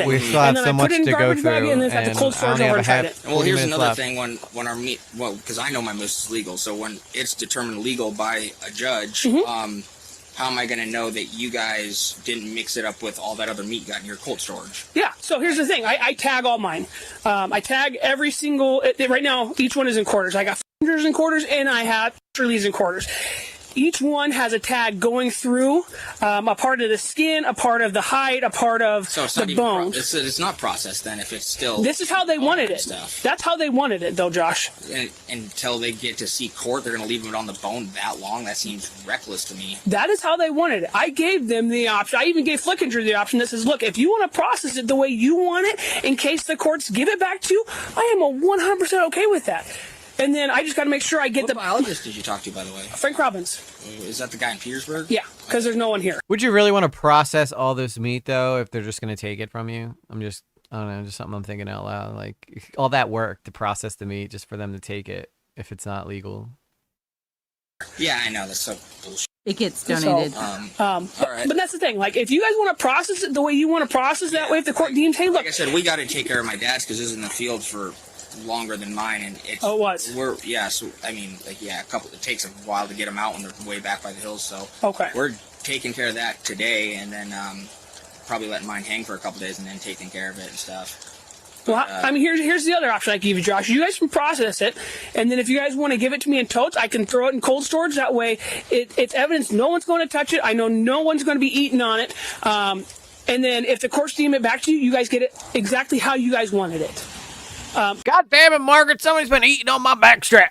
we still have so much to go through. And then the cold storage over inside it. Well, here's another thing. When our meat, because I know my moose is legal, so when it's determined legal by a judge, how am I going to know that you guys didn't mix it up with all that other meat you got in your cold storage? Yeah, so here's the thing. I tag all mine. I tag every single, right now, each one is in quarters. I got hundreds in quarters, and I have Shirley's in quarters. Each one has a tag going through a part of the skin, a part of the hide, a part of the bone. It's not processed then if it's still... This is how they wanted it. Stuff. That's how they wanted it, though, Josh. And until they get to see court, they're going to leave it on the bone that long? That seems reckless to me. That is how they wanted it. I gave them the option. I even gave Flickinger the option that says, look, if you want to process it the way you want it, in case the courts give it back to you, I am 100% okay with that. And then I just got to make sure I get what biologist did you talk to, by the way? Frank Robbins. Is that the guy in Petersburg? Yeah, because there's no one here. Would you really want to process all this meat, though, if they're just going to take it from you? I don't know, just something I'm thinking out loud. Like, all that work to process the meat just for them to take it if it's not legal. Yeah, I know. That's so bullshit. It gets donated. All right. But that's the thing. Like, if you guys want to process it the way you want to process that way, if the court deems, hey, look. Like I said, we got to take care of my dad's because this is in the field for longer than mine, and it's it was. So I mean, like, yeah, it takes a while to get them out when they're way back by the hills, so we're taking care of that today, and then probably letting mine hang for a couple days and then taking care of it and stuff. Well, I mean, here's the other option I give you, Josh. You guys can process it, and then if you guys want to give it to me in totes, I can throw it in cold storage. That way, it's evidence no one's going to touch it. I know no one's going to be eating on it. And then if the courts deem it back to you, you guys get it exactly how you guys wanted it. God damn it, Margaret! Somebody's been eating on my backstrap.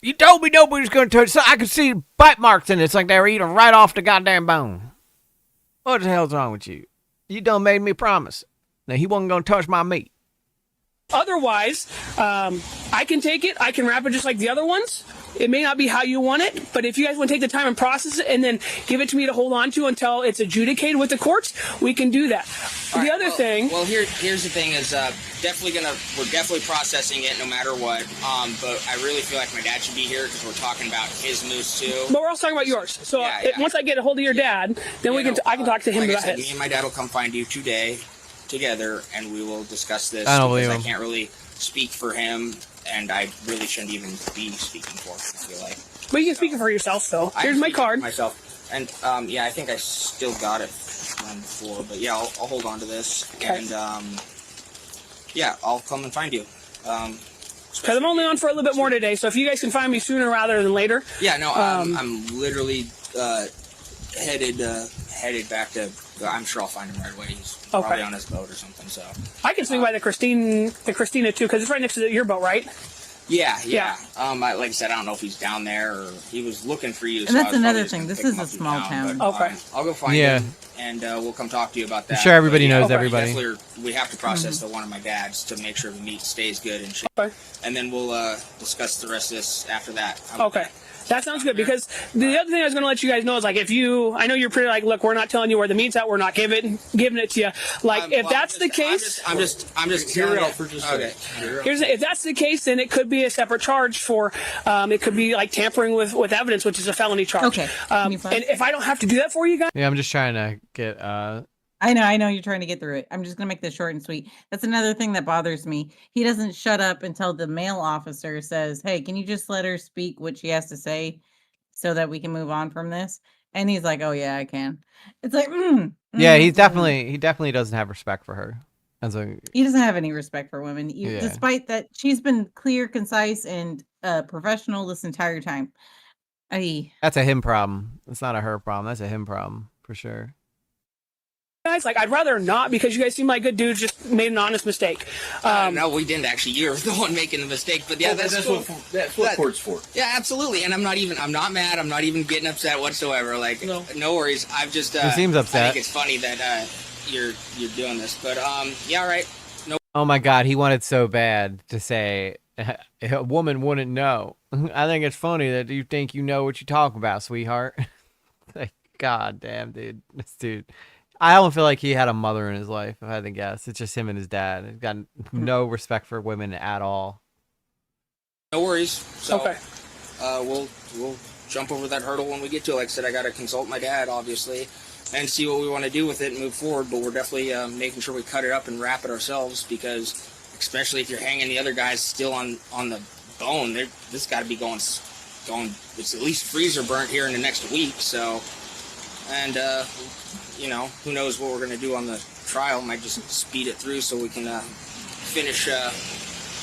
You told me nobody was going to touch it, so I could see bite marks in it. It's like they were eating right off the goddamn bone. What the hell's wrong with you? You done made me promise. Now, he wasn't going to touch my meat. Otherwise, I can take it. I can wrap it just like the other ones. It may not be how you want it, but if you guys want to take the time and process it and then give it to me to hold on to until it's adjudicated with the courts, we can do that. The other thing... Well, here's the thing is we're definitely processing it no matter what, but I really feel like my dad should be here because we're talking about his moose too. But we're also talking about yours. So once I get a hold of your dad, then I can talk to him about his. Me and my dad will come find you today together and we will discuss this. I don't believe him. I can't really speak for him, and I really shouldn't even be speaking for him, I feel like. But you can speak for yourself, though. Here's my card. Myself. And, I think I still got it from before, but yeah, I'll hold on to this. Okay. And, I'll come and find you. Because I'm only on for a little bit more today, so if you guys can find me sooner rather than later. Yeah, no, I'm literally headed back to... I'm sure I'll find him right away. He's probably on his boat or something. So I can swing by the Christina too, because it's right next to your boat, right? Yeah. Like I said, I don't know if he's down there or he was looking for you. And that's another thing. This is a small town. Okay. I'll go find him and we'll come talk to you about that. I'm sure everybody knows everybody. We have to process the one of my dad's to make sure the meat stays good and shit. Okay. And then we'll discuss the rest of this after that. Okay. That sounds good, because the other thing I was going to let you guys know is, like, if you, I know you're pretty like, look, we're not telling you where the meat's at, we're not giving it to you. Like, if that's the case, I'm just Hear telling it out you. for just Okay. a second. if that's the case, then it could be a separate charge for, it could be like tampering with evidence, which is a felony charge. Okay. Can you And if I don't have to do that for you guys, Yeah, I'm just trying to get I know you're trying to get through it. I'm just gonna make this short and sweet. That's another thing that bothers me. He doesn't shut up until the male officer says, "Hey, can you just let her speak what she has to say so that we can move on from this?" And he's like, "Oh yeah, I can." It's like, yeah, he definitely doesn't have respect for her. As a he doesn't have any respect for women, Yeah. despite that she's been clear, concise, and professional this entire time. That's a him problem. It's not a her problem. That's a him problem for sure. like, I'd rather not, because you guys seem like good dudes, just made an honest mistake. No, we didn't actually. You're the one making the mistake. But yeah, that's cool. what court's for. Yeah, absolutely. And I'm not mad. I'm not even getting upset whatsoever. Like, no worries. I've just. He seems upset. I think it's funny that you're doing this. But yeah, all right. No. Oh my God, he wanted so bad to say a woman wouldn't know. I think it's funny that you think you know what you talk about, sweetheart. Like, God damn, dude. This dude. I don't feel like he had a mother in his life, if I had to guess. It's just him and his dad. He's got no respect for women at all. No worries. So, Okay. We'll jump over that hurdle when we get to it. Like I said, I got to consult my dad, obviously, and see what we want to do with it and move forward. But we're definitely making sure we cut it up and wrap it ourselves, because especially if you're hanging the other guys still on the bone, this got to be going. It's at least freezer burnt here in the next week. So, and you know, who knows what we're going to do on the trial. Might just speed it through so we can finish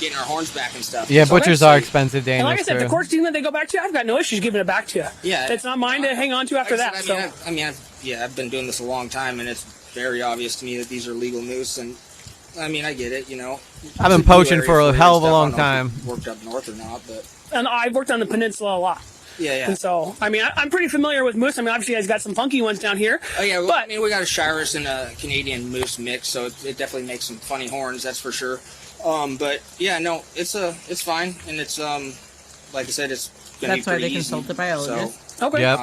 getting our horns back and stuff. Yeah, So butchers are expensive, Daniel. And like I said, if the court's deemed that they go back to you, I've got no issues giving it back to you. Yeah. It's not mine to hang on to after like I that. said, So I've been doing this a long time, and it's very obvious to me that these are legal moose. And I mean, I get it, you know. I've been It's a new poaching area for a you hell of a and long stuff. I don't know time. if you've worked up north or not, but and I've worked on the peninsula a lot. yeah. And so, I mean, I'm pretty familiar with moose. I mean, obviously, you guys got some funky ones down here. Oh yeah, well, but I mean, we got a Shiras and a Canadian moose mix, so it definitely makes some funny horns, that's for sure. But yeah, no, it's fine, and it's like I said, it's gonna That's be why pretty they easy. consult a biologist. okay. Yep.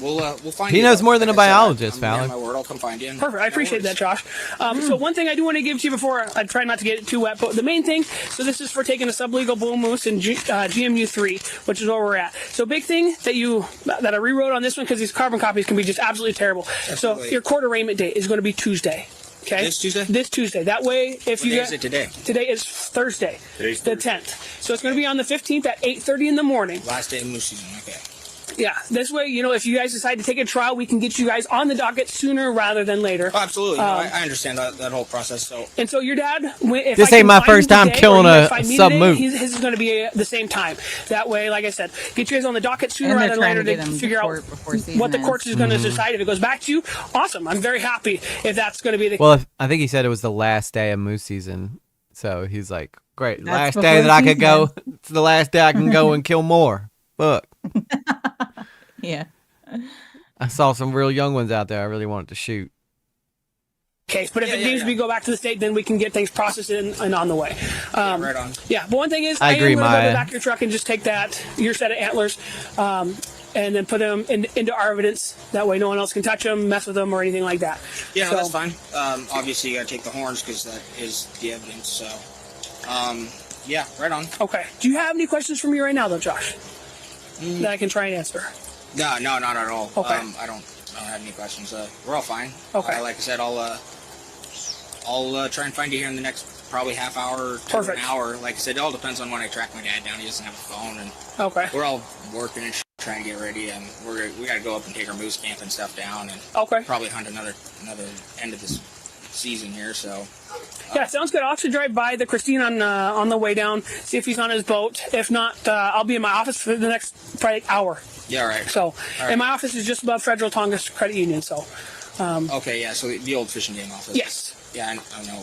We'll find He you. knows though. more than Like a I said, biologist, I'm Fallon. my word, I'll come find you. Perfect. I appreciate that, Josh. So one thing I do want to give to you before I try not to get it too wet, but the main thing, so this is for taking a sublegal bull moose in GMU3, which is where we're at. So big thing that I rewrote on this one, because these carbon copies can be just absolutely terrible. Absolutely. So your court arraignment date is going to be Tuesday. Okay. This Tuesday? This Tuesday. That way, if What you day get is it today? Today is Thursday. Today's the Thursday. 10th. So it's going to be on the 15th at 8:30 in the morning. Last day of moose season. Okay. Yeah. This way, you know, if you guys decide to take a trial, we can get you guys on the docket sooner rather than later. Oh, absolutely. No, I understand that whole process. So And so your dad, if This I ain't can my find him first time today, killing or you guys a find me sub today, moose. His is going to be the same time. That way, like I said, get you guys on the docket sooner And they're rather than trying later to to get him figure to out court before season what the ends. court's is going to decide. If it goes back to you, awesome. I'm very happy if that's going to be the Well, I think he said it was the last day of moose season. So he's like, great. That's Last day before that I could season go. ends. It's the last day I can go and kill more. Fuck. Yeah. I saw some real young ones out there I really wanted to shoot. case. But if Yeah, it yeah, needs to be go back to the state, then we can get things processed and on the way. Right on. Yeah, but one thing is, I agree, am going to go to Maya. the back of your truck and just take your set of antlers, and then put them into our evidence. That way, no one else can touch them, mess with them, or anything like that. Yeah, no, So- that's fine. Obviously, you got to take the horns because that is the evidence. So, yeah, right on. Okay. Do you have any questions for me right now, though, Josh? That I can try and answer. No, not at all. Okay. I don't have any questions. We're all fine. Okay. Like I said, I'll try and find you here in the next probably half hour to Perfect. an hour. Like I said, it all depends on when I track my dad down. He doesn't have a phone, and Okay. we're all working and trying to get ready. And we got to go up and take our moose camp and stuff down, and Okay. probably hunt another end of this season here. So. Yeah, sounds good. I'll actually drive by the Christine on the way down, see if he's on his boat. If not, I'll be in my office for the next probably hour. Yeah, right. So, right. and my office is just above Federal Tongass Credit Union. So, Okay, yeah. So the old fishing game office. yes. Yeah, I know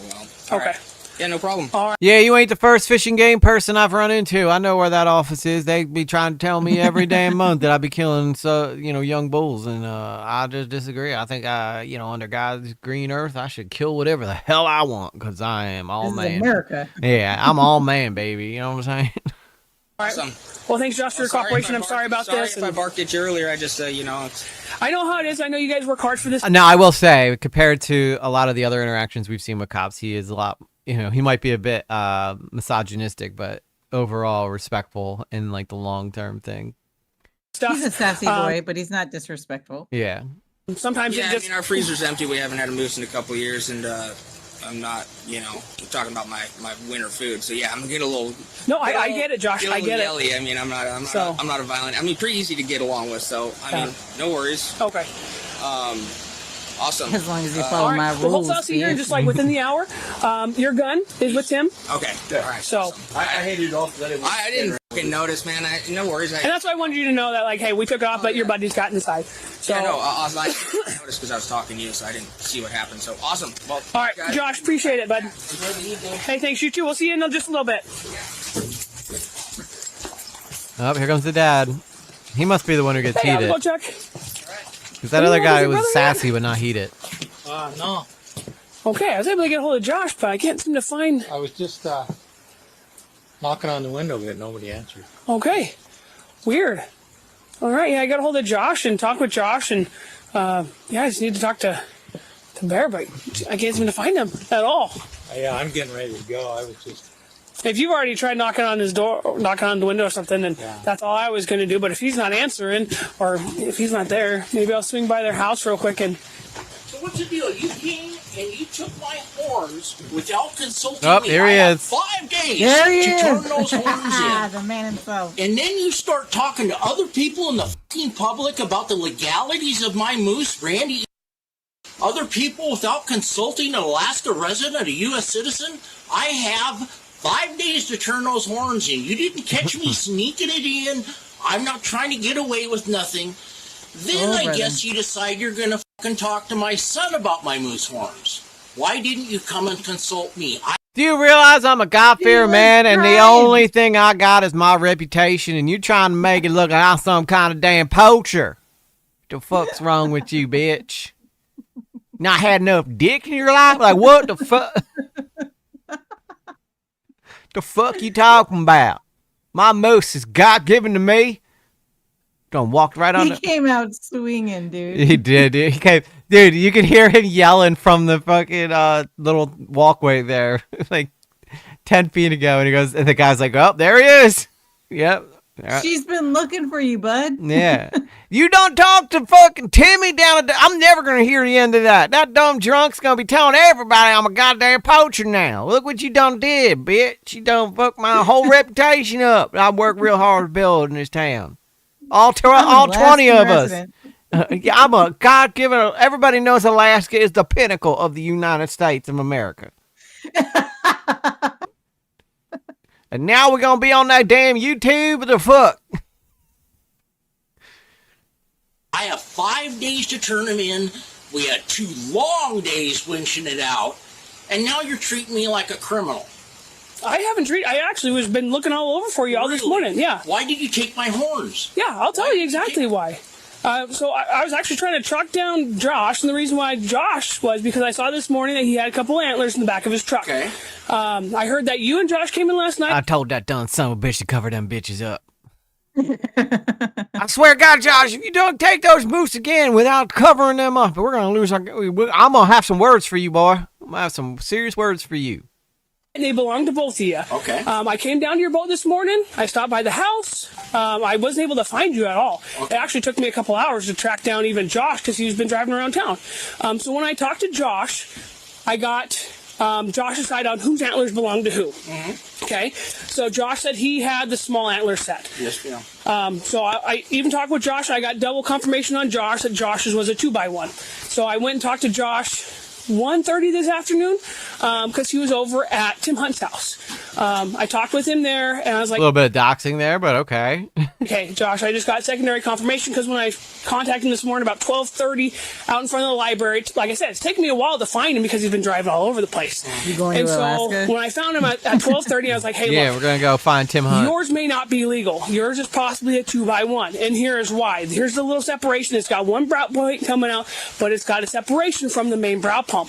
well. All Okay. right. Yeah, no problem. Yeah, you ain't the first fishing game person I've run into. I know where that office is. They be trying to tell me every damn month that I be killing young bulls, and I just disagree. I think under God's green earth, I should kill whatever the hell I want because I am all This is man. America. Yeah, I'm all man, baby. You know what I'm saying? Awesome. Well, thanks, Josh, for your cooperation. I'm sorry about this. If I barked at you earlier, I just, you know. I know how it is. I know you guys work hard for this. Now, I will say, compared to a lot of the other interactions we've seen with cops, he is a lot, he might be a bit misogynistic, but overall respectful in like the long-term thing. He's a sassy boy, but he's not disrespectful. Yeah. Sometimes I mean, our freezer's empty. We haven't had a moose in a couple of years, and I'm not, we're talking about my winter food. So yeah, I'm gonna get a little. No, I get it, Josh. I get yelly. it. I mean, I'm not a violent. I mean, pretty easy to get along with. So I mean, no worries. Okay. Awesome. As long as you follow my rules. Well, hopefully I'll see you here just like within the hour. Your gun is with Tim. Okay. All right. So I handed it off. I didn't fucking notice, man. No worries. And that's why I wanted you to know that, like, hey, we took it off, but your buddy's got inside. So yeah, no, I noticed because I was talking to you, so I didn't see what happened. So awesome. Well, all right, guys, Josh, appreciate it, bud. Hey, thanks, you too. We'll see you in just a little bit. Oh, here comes the dad. He must be the one who gets Hey, I'll heated. go check. Because that other guy was sassy but not heated. No. Okay, I was able to get a hold of Josh, but I can't seem to find. I was just knocking on the window, but nobody answered. Okay, weird. All right, yeah, I got a hold of Josh and talked with Josh, and I just need to talk to Bear, but I can't seem to find him at all. Yeah, I'm getting ready to go. I was just. If you've already tried knocking on his door, or knocking on the window or something, then that's all I was going to do. But if he's not answering, or if he's not there, maybe I'll swing by their house real quick and. So what's the deal? You came and you took my horns without consulting me. Here he is. 5 days There he to is. turn those horns in. The man himself. And then you start talking to other people in the fucking public about the legalities of my moose, Randy. Other people without consulting an Alaska resident, a U.S. citizen. I have 5 days to turn those horns in. You didn't catch me sneaking it in. I'm not trying to get away with nothing. Then I guess you decide you're going to fucking talk to my son about my moose horns. Why didn't you come and consult me? Do you realize I'm a God-fearing man, and the only thing I got is my reputation, and you're trying to make it look like I'm some kind of damn poacher? What the fuck's wrong with you, bitch? Not had enough dick in your life? Like, what the fuck? The fuck you talking about? My moose is God-given to me. Don't walk right on. He came out swinging, dude. He did. He came, dude. You could hear him yelling from the fucking little walkway there, like 10 feet ago, and he goes, and the guy's like, "Oh, there he is." Yep. She's been looking for you, bud. Yeah. You don't talk to fucking Timmy down at the, I'm never going to hear the end of that. That dumb drunk's going to be telling everybody I'm a goddamn poacher now. Look what you done did, bitch. You done fucked my whole reputation up. I worked real hard to build in this town. All 20 of us. I'm a God-given, everybody knows Alaska is the pinnacle of the United States of America. And now we're going to be on that damn YouTube. The fuck? I have 5 days to turn them in. We had 2 long days winching it out. And now you're treating me like a criminal. I actually was been looking all over for you all this morning. Yeah. Why did you take my horns? Yeah, I'll tell you exactly why. So I was actually trying to track down Josh, and the reason why Josh was because I saw this morning that he had a couple antlers in the back of his truck. Okay. I heard that you and Josh came in last night. I told that dumb son of a bitch to cover them bitches up. I swear to God, Josh, if you don't take those moose again without covering them up, we're going to lose our... I'm going to have some words for you, boy. I'm going to have some serious words for you. And they belong to both of you. Okay. I came down to your boat this morning. I stopped by the house. I wasn't able to find you at all. Okay. It actually took me a couple hours to track down even Josh because he's been driving around town. So when I talked to Josh, I got Josh's side on whose antlers belong to who. Mm-hmm. Okay. So Josh said he had the small antler set. Yes, ma'am. So I even talked with Josh. I got double confirmation on Josh that Josh's was a 2x1. So I went and talked to Josh 1:30 this afternoon because he was over at Tim Hunt's house. I talked with him there, and I was like... A little bit of doxing there, but okay. Okay, Josh, I just got secondary confirmation because when I contacted him this morning about 12:30 out in front of the library, like I said, it's taken me a while to find him because he's been driving all over the place. You going and to so Alaska? when I found him at 12:30, I was like, hey, yeah, look, we're going to go find Tim Hunt. yours may not be legal. Yours is possibly a 2x1, and here is why. Here's the little separation. It's got one brow point coming out, but it's got a separation from the main brow pump.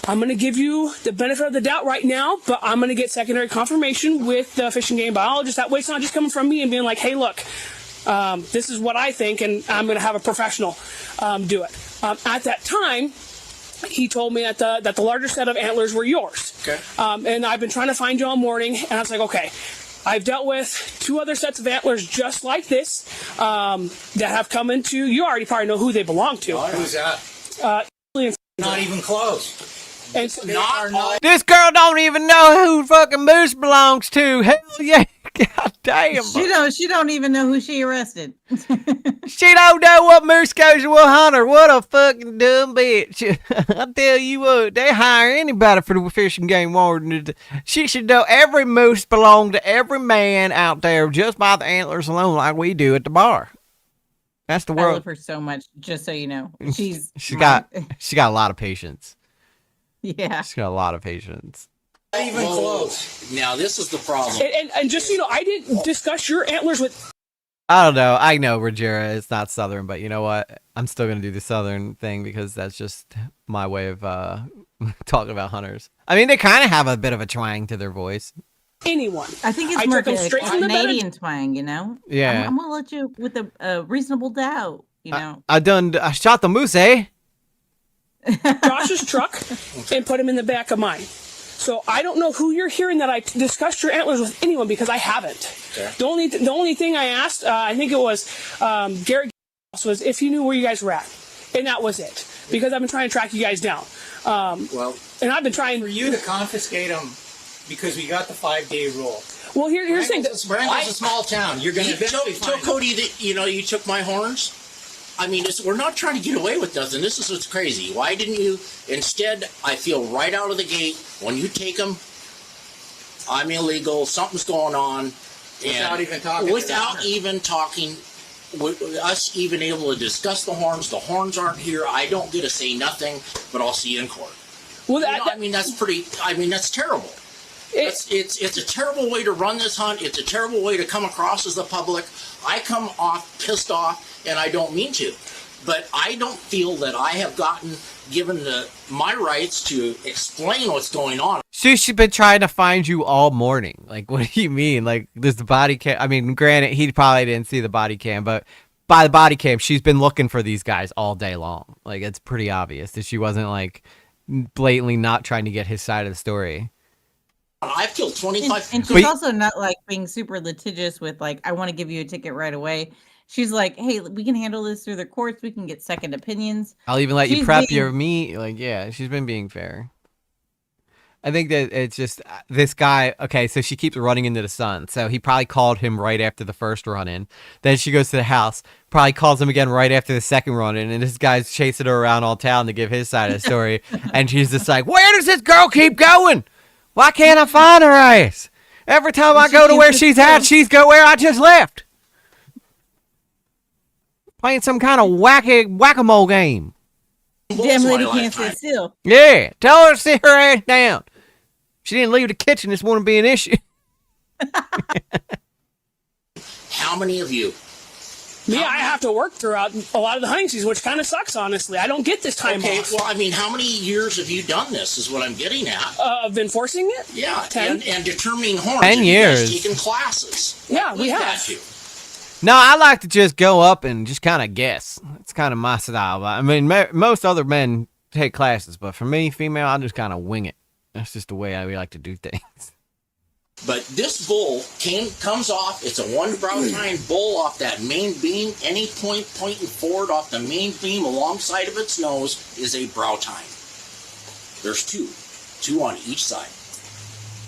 I'm going to give you the benefit of the doubt right now, but I'm going to get secondary confirmation with the fish and game biologist. That way it's not just coming from me and being like, hey, look, this is what I think, and I'm going to have a professional do it. At that time, he told me that the larger set of antlers were yours. Okay. And I've been trying to find you all morning, and I was like, okay, I've dealt with 2 other sets of antlers just like this that have come into, you already probably know who they belong to. Who's that? Not even close. And so, This girl don't even know who fucking Moose belongs to. Hell yeah. God damn. She don't even know who she arrested. She don't know what Moose goes to a hunter. What a fucking dumb bitch. I tell you what, they hire anybody for the fish and game warden. She should know every moose belongs to every man out there just by the antlers alone, like we do at the bar. That's the I world. love her so much, just so you know. She's got a lot of patience. Yeah. She's got a lot of patience. Not even close. Now, this is the problem. and just so you know, I didn't discuss your antlers with... I don't know. I know Rogera is not Southern, but you know what? I'm still going to do the Southern thing because that's just my way of talking about hunters. I mean, they kind of have a bit of a twang to their voice. Anyone. I think it's I more took them like straight a from the Canadian twang, you know? Yeah. I'm going to let you with a reasonable doubt, you know? I shot the moose, eh? Josh's truck and put him in the back of mine. So I don't know who you're hearing that I discussed your antlers with anyone because I haven't. Okay. The only thing I asked, I think it was Garrett, was if you knew where you guys were at, and that was it. Because I've been trying to track you guys down. And I've been trying for you to confiscate them because we got the 5-day rule. Well, here's the thing. Wrangell's a small town. You're going to eventually tell Cody that you took my horns. I mean, we're not trying to get away with nothing. This is what's crazy. Why didn't you? Instead, I feel right out of the gate, when you take them, I'm illegal, something's going on. Without even talking. Us even able to discuss the horns aren't here. I don't get to say nothing, but I'll see you in court. Well, that's terrible. It's a terrible way to run this hunt. It's a terrible way to come across as the public. I come off pissed off, and I don't mean to. But I don't feel that I have given my rights to explain what's going on. She's been trying to find you all morning. Like, what do you mean? Like, there's the body cam. I mean, granted, he probably didn't see the body cam, but by the body cam, she's been looking for these guys all day long. Like, it's pretty obvious that she wasn't, like, blatantly not trying to get his side of the story. I've killed 25. And she's also not, like, being super litigious with, like, I want to give you a ticket right away. She's like, hey, we can handle this through the courts. We can get second opinions. I'll even let you prep your meat. Like, yeah, she's been being fair. I think that it's just this guy. Okay, so she keeps running into the sun. So he probably called him right after the first run in. Then she goes to the house, probably calls him again right after the second run in. And this guy's chasing her around all town to give his side of the story. And she's just like, where does this girl keep going? Why can't I find her ass? Every time I go to where she's at, she's go where I just left. Playing some kind of whack-a-mole game. Damn lady can't sit still. Yeah, tell her to sit her ass down. She didn't leave the kitchen. This wouldn't be an issue. How many of you? Me, I have to work throughout a lot of the hunting season, which kind of sucks, honestly. I don't get this time off. Well, I mean, how many years have you done this is what I'm getting at. Of enforcing it? Yeah, 10. And determining horns. 10 years. Taking classes. Yeah, we have. No, I like to just go up and just kind of guess. It's kind of my style. I mean, most other men take classes, but for me, female, I just kind of wing it. That's just the way I like to do things. But this bull comes off. It's a one brow tine bull off that main beam. Any point pointing forward off the main beam alongside of its nose is a brow tine. There's two on each side.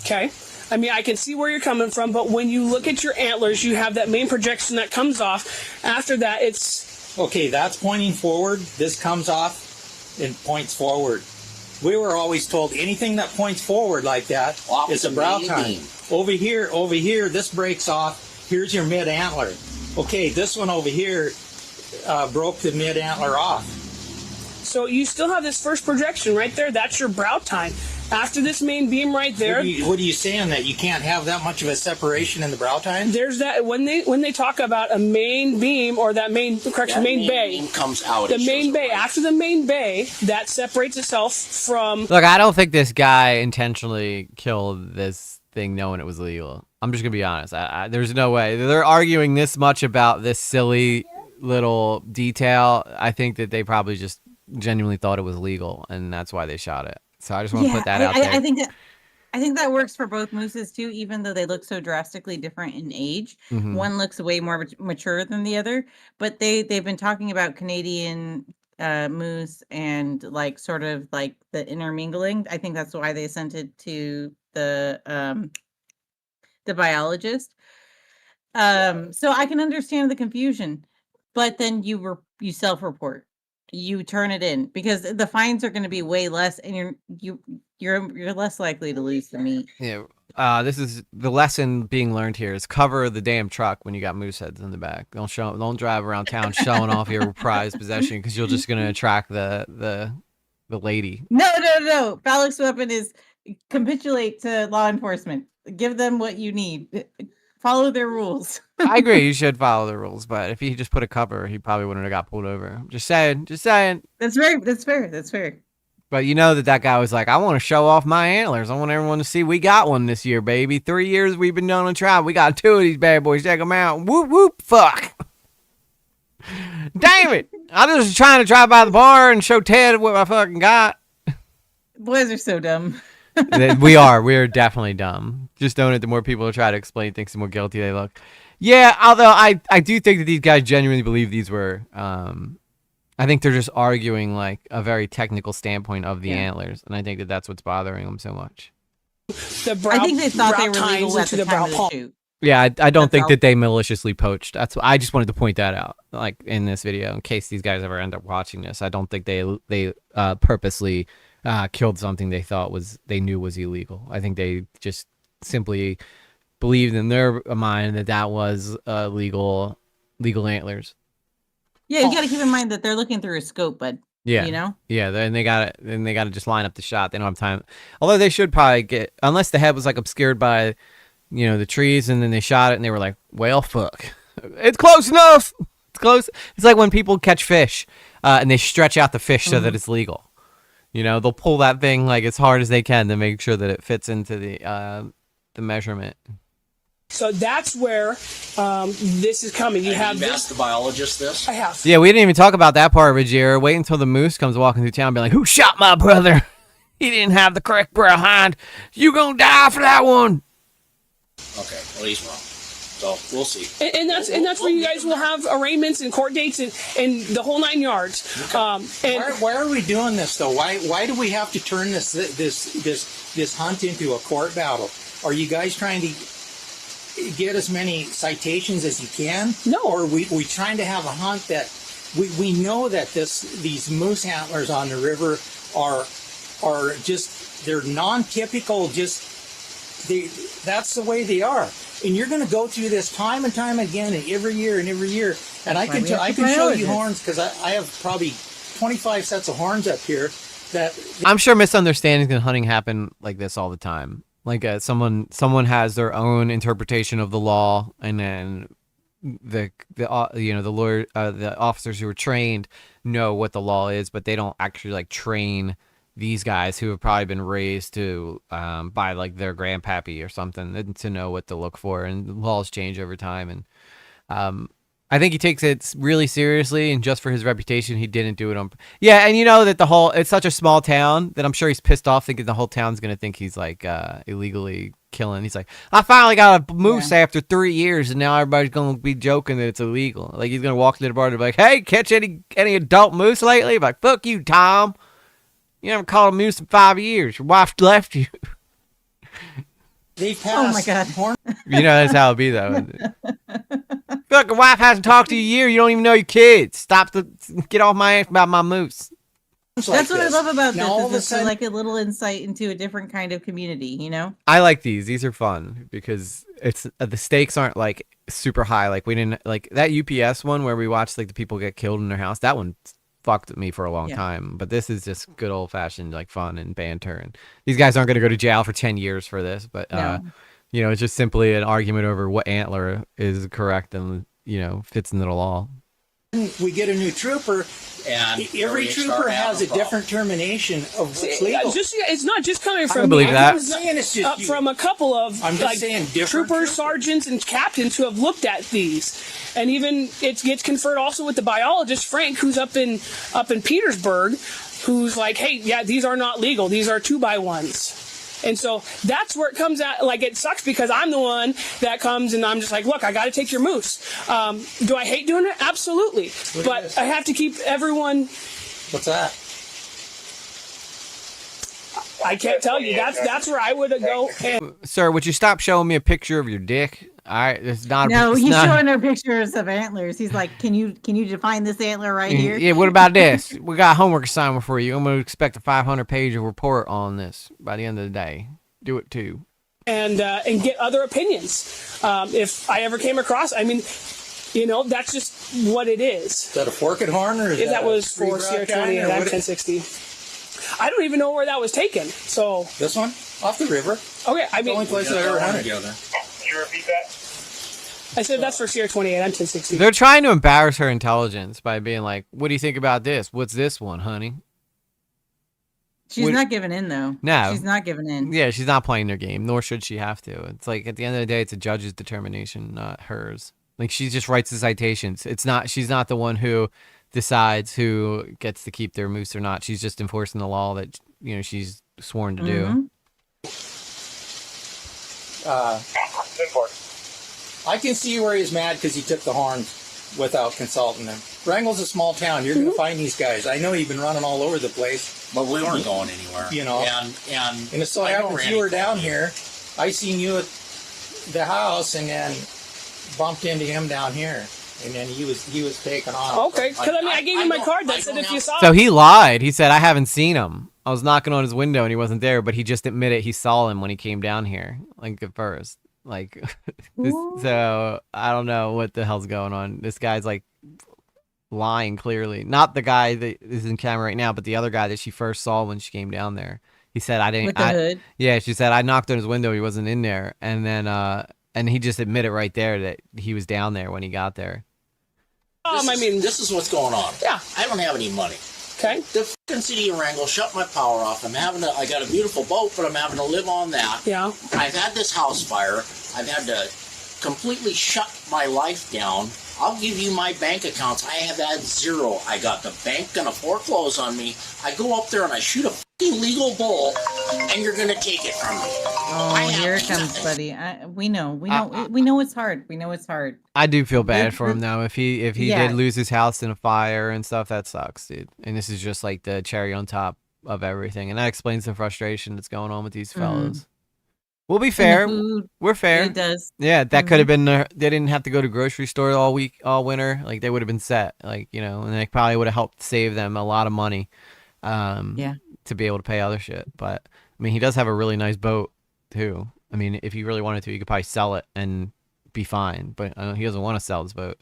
Okay. I mean, I can see where you're coming from, but when you look at your antlers, you have that main projection that comes off. After that, it's... Okay, that's pointing forward. This comes off and points forward. We were always told anything that points forward like that is a brow tine. Over here, this breaks off. Here's your mid antler. Okay, this one over here broke the mid antler off. So you still have this first projection right there. That's your brow tine. After this main beam right there. What are you saying, that you can't have that much of a separation in the brow tine? There's that when they talk about a main beam or that main bay beam comes out. The main bay, after the main bay, that separates itself from. Look, I don't think this guy intentionally killed this thing knowing it was legal. I'm just gonna be honest. There's no way they're arguing this much about this silly little detail. I think that they probably just genuinely thought it was legal, and that's why they shot it. So I just want to put that out there. I think that works for both mooses too, even though they look so drastically different in age. Mhm. One looks way more mature than the other, but they've been talking about Canadian moose and like sort of like the intermingling. I think that's why they sent it to the biologist. So I can understand the confusion, but then you self-report. You turn it in because the fines are going to be way less, and you're less likely to lose the meat. Yeah. This is the lesson being learned here: is cover the damn truck when you got moose heads in the back. Don't drive around town showing off your prized possession, because you're just gonna attract the lady. No. Phallic's weapon is capitulate to law enforcement. Give them what you need. Follow their rules. I agree. You should follow the rules, but if he just put a cover, he probably wouldn't have got pulled over. Just saying. That's fair. But you know that guy was like, I want to show off my antlers. I want everyone to see we got one this year, baby. 3 years we've been doing a trial. We got 2 of these bad boys. Check them out. Whoop, whoop, fuck. Damn it. I was just trying to drive by the bar and show Ted what I fucking got. Boys are so dumb. We are definitely dumb. Just knowing it, the more people try to explain things, the more guilty they look. Yeah, although I do think that these guys genuinely believe these were, I think they're just arguing like a very technical standpoint of the antlers, and I think that that's what's bothering them so much. I think they thought they were legal at the time of the shoot. Yeah, I don't think that they maliciously poached. I just wanted to point that out, like in this video, in case these guys ever end up watching this. I don't think they purposely killed something they knew was illegal. I think they just simply believed in their mind that was legal antlers. Yeah, you got to keep in mind that they're looking through a scope, but you know. Yeah, then they got to just line up the shot. They don't have time. Although they should probably unless the head was like obscured by, the trees, and then they shot it and they were like, well, fuck, it's close enough. It's close. It's like when people catch fish and they stretch out the fish so that it's legal. They'll pull that thing like as hard as they can to make sure that it fits into the measurement. So that's where this is coming. You have this. Asked the biologist this? I have. Yeah, we didn't even talk about that part of it, Jared. Wait until the moose comes walking through town and be like, who shot my brother? He didn't have the correct brow hind. You gonna die for that one. Okay, well, he's wrong. So we'll see. And that's where you guys will have arraignments and court dates and the whole 9 yards. Okay. Why are we doing this though? Why do we have to turn this hunt into a court battle? Are you guys trying to get as many citations as you can? No. Or are we trying to have a hunt that we know that these moose antlers on the river are just, they're non-typical, that's the way they are. And you're going to go through this time and time again, and every year. And I can show you horns, because I have probably 25 sets of horns up here. I'm sure misunderstandings in hunting happen like this all the time. Like someone has their own interpretation of the law, and then the lawyer, the officers who are trained know what the law is, but they don't actually like train these guys who have probably been raised to by like their grandpappy or something to know what to look for. And the laws change over time, and I think he takes it really seriously, and just for his reputation, he didn't do it on. Yeah, and that it's such a small town that I'm sure he's pissed off, thinking the whole town's gonna think he's like illegally killing. He's like, I finally got a moose after 3 years, and now everybody's gonna be joking that it's illegal. Like he's gonna walk to the bar and be like, hey, catch any adult moose lately? Like, fuck you, Tom. You haven't caught a moose in 5 years. Your wife left you. They passed. Oh my god. That's how it'd be though. Look, your wife hasn't talked to you a year. You don't even know your kids. Get off my ass about my moose. That's what I love about this. All of a sudden, like a little insight into a different kind of community. I like these. These are fun because it's the stakes aren't like super high. Like we didn't like that UPS one where we watched like the people get killed in their house. That one's fucked with me for a long Yeah. time. But this is just good old fashioned like fun and banter. And these guys aren't going to go to jail for 10 years for this. But No. you know, it's just simply an argument over what antler is correct and you know fits into the law. We get a new trooper, and every trooper has a different termination of what's legal. It's not just coming from I believe me. that. It's not- Saying it's just you. from a couple of I'm just saying different troopers, sergeants, and captains who have looked at these, and even it gets conferred also with the biologist Frank, who's up in Petersburg, who's like, hey, yeah, these are not legal. These are 2x1s. And so that's where it comes out. Like, it sucks because I'm the one that comes and I'm just like, look, I got to take your moose. Do I hate doing it? Absolutely. But I have to keep everyone. What's that? I can't tell you. That's where I would go. And Sir, would you stop showing me a picture of your dick? It's not. No, it's he's not, showing her pictures of antlers. He's like, can you define this antler right here? Yeah, what about this? We got a homework assignment for you. I'm going to expect a 500-page report on this by the end of the day. Do it too. and get other opinions. If I ever came across, I mean, you know, that's just what it is. Is that a forked horn or is That was for Sierra 20 and I'm 1060. I don't even know where that was taken. So this one off the river. Okay, I the mean, only place I've ever hunted. Could you repeat that? I said that's for Sierra 28. I'm 1060. They're trying to embarrass her intelligence by being like, "What do you think about this? What's this one, honey?" She's not giving in, though. No. She's not giving in. Yeah, she's not playing their game, nor should she have to. It's like, at the end of the day, it's a judge's determination, not hers. Like, she just writes the citations. She's not the one who decides who gets to keep their moose or not. She's just enforcing the law that, you know, she's sworn to do. I can see where he's mad because he took the horns without consulting them. Wrangell's a small town. You're going to find these guys. I know you've been running all over the place. But we weren't going anywhere. You know. And it so happens you were down here. I seen you at the house and then bumped into him down here. And then he was taken off. Okay, because I mean, I gave you my card that said if you saw So he lied. He said, I haven't seen him. I was knocking on his window and he wasn't there, but he just admitted he saw him when he came down here, like at first. Like, so I don't know what the hell's going on. This guy's like lying clearly. Not the guy that is in camera right now, but the other guy that she first saw when she came down there. He said, I didn't. With the hood? Yeah, she said, I knocked on his window. He wasn't in there. And then, and he just admitted right there that he was down there when he got there. This is what's going on. Yeah. I don't have any money. Okay. The fucking city of Wrangell shut my power off. I got a beautiful boat, but I'm having to live on that. Yeah. I've had this house fire. I've had to completely shut my life down. I'll give you my bank accounts. I have had zero. I got the bank gonna foreclose on me. I go up there and I shoot a fucking legal bull, and you're gonna take it from me. Oh, here it comes, buddy. We know it's hard. We know it's hard. I do feel bad for him though. If he Yeah. did lose his house in a fire and stuff, that sucks, dude. And this is just like the cherry on top of everything, and that explains the frustration that's going on with these fellows. We'll be fair. We're fair. It does. Yeah, that could have been. They didn't have to go to grocery store all week, all winter. Like they would have been set. Like, you know, and they probably would have helped save them a lot of money. To be able to pay other shit. But I mean, he does have a really nice boat too. I mean, if he really wanted to, he could probably sell it and be fine. But he doesn't want to sell his boat.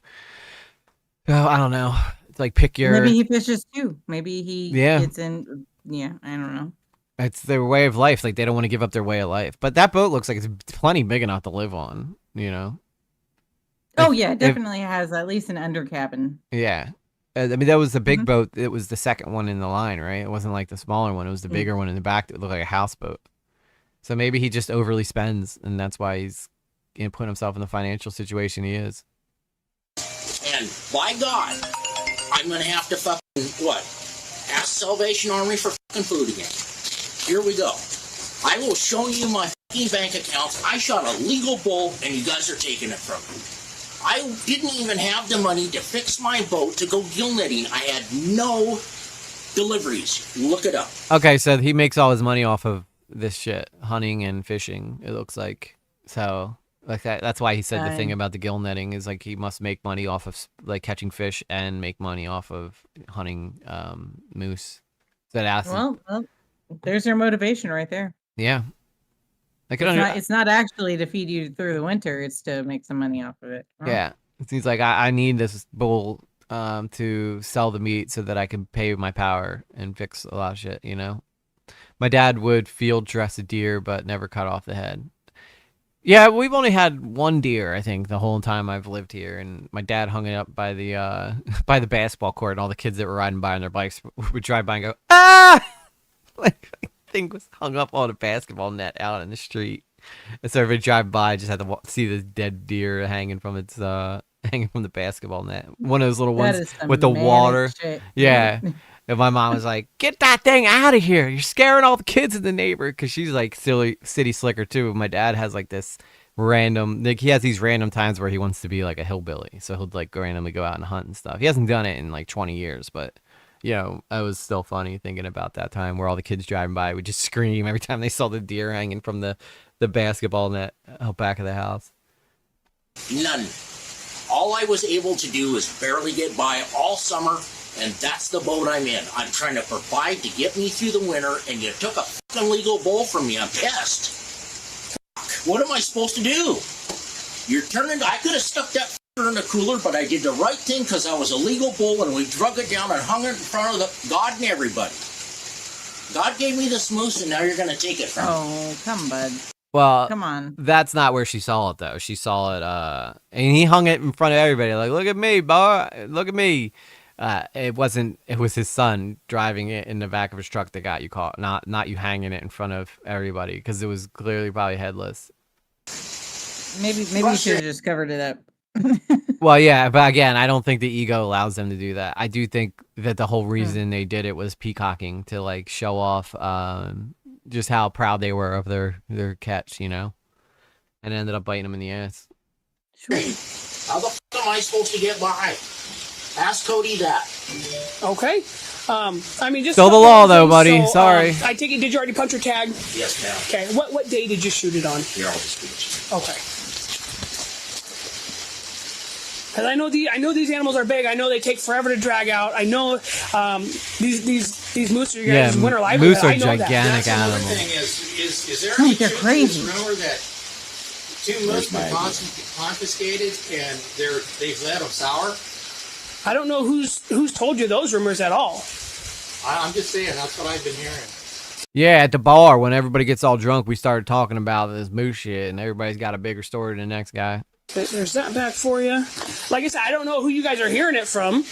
Oh, I don't know. It's like pick your. Maybe he fishes too. Maybe he gets in. Yeah, I don't know. It's their way of life. Like they don't want to give up their way of life. But that boat looks like it's plenty big enough to live on. You know. Oh yeah, it definitely has at least an under cabin. Yeah. I mean, that was the big boat. It was the second one in the line, right? It wasn't like the smaller one. It was the bigger one in the back that looked like a houseboat. So maybe he just overly spends, and that's why he's putting himself in the financial situation he is. And by God, I'm gonna have to ask Salvation Army for fucking food again. Here we go. I will show you my fucking bank accounts. I shot a legal bull, and you guys are taking it from me. I didn't even have the money to fix my boat to go gill netting. I had no deliveries. Look it up. Okay, so he makes all his money off of this shit, hunting and fishing, it looks like. So like that's why he said the thing about the gill netting is like he must make money off of like catching fish and make money off of hunting moose. Well, there's your motivation right there. Yeah. It's not actually to feed you through the winter. It's to make some money off of it. Right? Yeah. It seems like I need this bull to sell the meat so that I could pay my power and fix a lot of shit, you know? My dad would field dress a deer, but never cut off the head. Yeah, we've only had one deer, I think, the whole time I've lived here, and my dad hung it up by the by the basketball court, and all the kids that were riding by on their bikes would drive by and go, ah! Like, the thing was hung up on a basketball net out in the street. And so everybody drive by just had to see this dead deer hanging from its hanging from the basketball net. One of those little ones with the water. Shit. Yeah. And my mom was like, "Get that thing out of here! You're scaring all the kids in the neighborhood." Because she's like silly city slicker too. My dad has like this random, like he has these random times where he wants to be like a hillbilly, so he'll like randomly go out and hunt and stuff. He hasn't done it in like 20 years, but you know, it was still funny thinking about that time where all the kids driving by would just scream every time they saw the deer hanging from the basketball net out back of the house. None. All I was able to do was barely get by all summer, and that's the boat I'm in. I'm trying to provide to get me through the winter, and you took a fucking legal bull from me. I'm pissed. What am I supposed to do? I could have stuck that fucker in the cooler, but I did the right thing because I was a legal bull, and we drug it down and hung it in front of God and everybody. God gave me this moose, and now you're going to take it from me. Oh, come, bud. Well, Come on. That's not where she saw it though. She saw it, and he hung it in front of everybody. Like, look at me, boy, look at me. It wasn't. It was his son driving it in the back of his truck that got you caught. Not you hanging it in front of everybody because it was clearly probably headless. Maybe you should have just covered it up. Well, yeah, but again, I don't think the ego allows them to do that. I do think that the whole reason they did it was peacocking to like show off just how proud they were of their catch, you know, and it ended up biting them in the ass. Sure. How the fuck am I supposed to get by? Ask Cody that. Okay. I mean, just Still the law, though, buddy. Sorry. I take it. Did you already punch your tag? Yes, ma'am. Okay. What day did you shoot it on? Here, I'll just give it to you. Okay. Because I know these animals are big. I know they take forever to drag out. I know these moose are your guys' winter livelihood. Moose are I know gigantic that. animals. Thing is there Oh, any they're truth crazy. to this rumor that 2 moose been confiscated and they've let them sour? I don't know who's told you those rumors at all. I'm just saying, that's what I've been hearing. Yeah, at the bar when everybody gets all drunk, we started talking about this moose shit, and everybody's got a bigger story than the next guy. There's that back for you. Like I said, I don't know who you guys are hearing it from.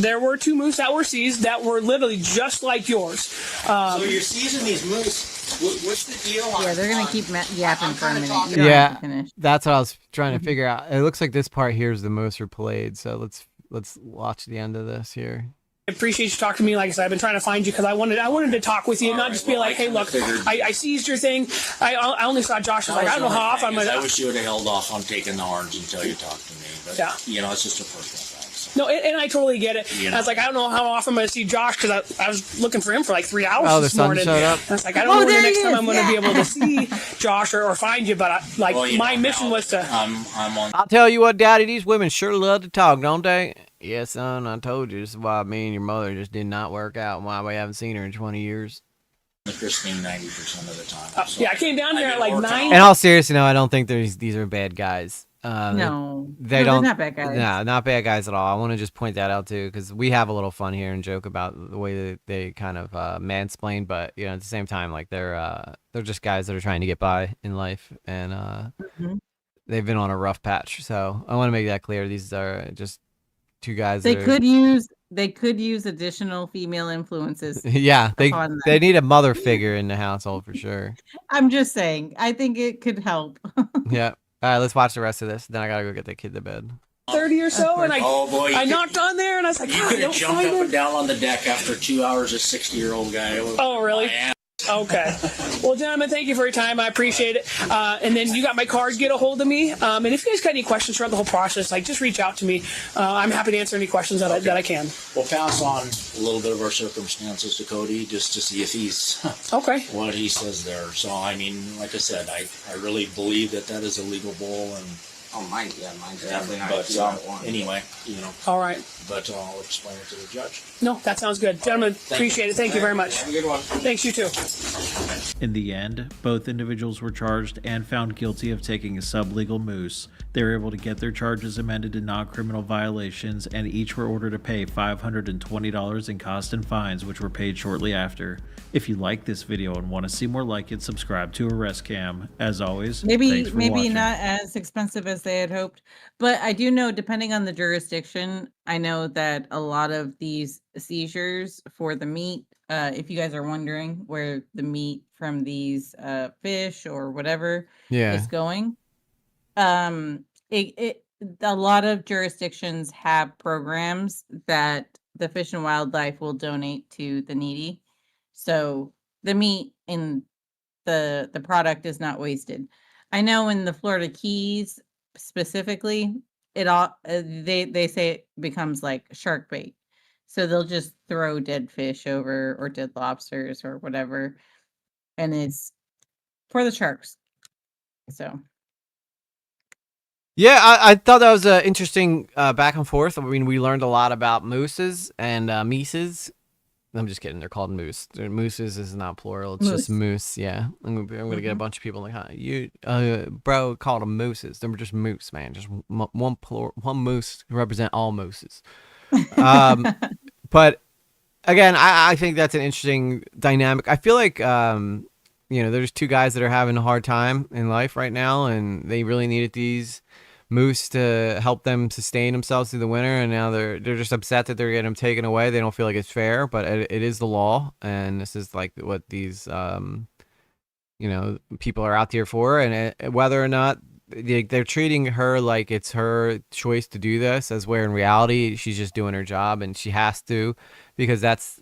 There were 2 moose that were seized that were literally just like yours. So you're seizing these moose. What's the deal? Yeah, they're gonna keep yapping for a minute. You don't have Yeah, to finish. that's what I was trying to figure out. It looks like this part here is the most replayed, so let's watch the end of this here. I appreciate you talking to me. Like I said, I've been trying to find you because I wanted to talk with you, not just be like, hey, look, I seized your thing. I only saw Josh. I was like, I don't know how off I'm I wish you would have held off on taking the orange until you talked to me. But, yeah. You know, it's just a personal thing. So. No, and I totally get it. You know. I was like, I don't know how often I'm going to see Josh because I was looking for him for like 3 hours Oh, the this sun morning. showed up. And I was like, I don't know when the next time I'm going to Yeah. be able to see Josh or find you, but my mission was to. I'm on. I'll tell you what, Daddy, these women sure love to talk, don't they? Yes, son, I told you. This is why me and your mother just did not work out and why we haven't seen her in 20 years. The Christine 90% of the time. So Yeah, I came down here at like 9. In all seriousness, no, I don't think these are bad guys. No, They're not bad guys. No, not bad guys at all. I want to just point that out too, because we have a little fun here and joke about the way that they kind of mansplain, but you know, at the same time, like they're just guys that are trying to get by in life, and they've been on a rough patch. So I want to make that clear. These are just 2 guys. They could use additional female influences. Yeah, upon them. they need a mother figure in the household for sure. I'm just saying. I think it could help. Yeah. All right, let's watch the rest of this. Then I gotta go get the kid to bed. 30 or so, and I you knocked on there, and I was like, You God, could I have don't jumped find up it. and down on the deck after 2 hours, a 60-year-old guy. Oh, really? Okay. Well, gentlemen, thank you for your time. I appreciate it. And then you got my card. Get a hold of me. And if you guys got any questions throughout the whole process, like just reach out to me. I'm happy to answer any questions that I can. We'll pass on a little bit of our circumstances to Cody just to see if he's okay. What he says there. So, I mean, like I said, I really believe that is a legal bull, and Oh, mine's definitely not But 2.1. anyway, All right. but I'll explain it to the judge. No, that sounds good. Gentlemen, appreciate it. Thank you very much. Have a good one. Thanks, you too. In the end, both individuals were charged and found guilty of taking a sublegal moose. They were able to get their charges amended to non-criminal violations, and each were ordered to pay $520 in costs and fines, which were paid shortly after. If you like this video and want to see more like it, subscribe to Arrest Cam. As always, Maybe thanks for watching. not as expensive as they had hoped, but I do know, depending on the jurisdiction, I know that a lot of these seizures for the meat, if you guys are wondering where the meat from these fish or whatever is going, it a lot of jurisdictions have programs that the Fish and Wildlife will donate to the needy, so the meat in the product is not wasted. I know in the Florida Keys specifically, it all they say it becomes like shark bait, so they'll just throw dead fish over or dead lobsters or whatever, and it's for the sharks. So Yeah, I thought that was an interesting back and forth. I mean, we learned a lot about mooses and meeses. I'm just kidding. They're called moose. Mooses is not plural. It's just moose. Yeah, I'm gonna get a bunch of people like, huh, you, bro, called them mooses. They were just moose, man. Just one moose to represent all mooses. But again, I think that's an interesting dynamic. I feel like there's two guys that are having a hard time in life right now, and they really needed these moose to help them sustain themselves through the winter, and now they're just upset that they're getting them taken away. They don't feel like it's fair, but it is the law, and this is like what these people are out here for. And whether or not they're treating her like it's her choice to do this, as where in reality she's just doing her job and she has to, because that's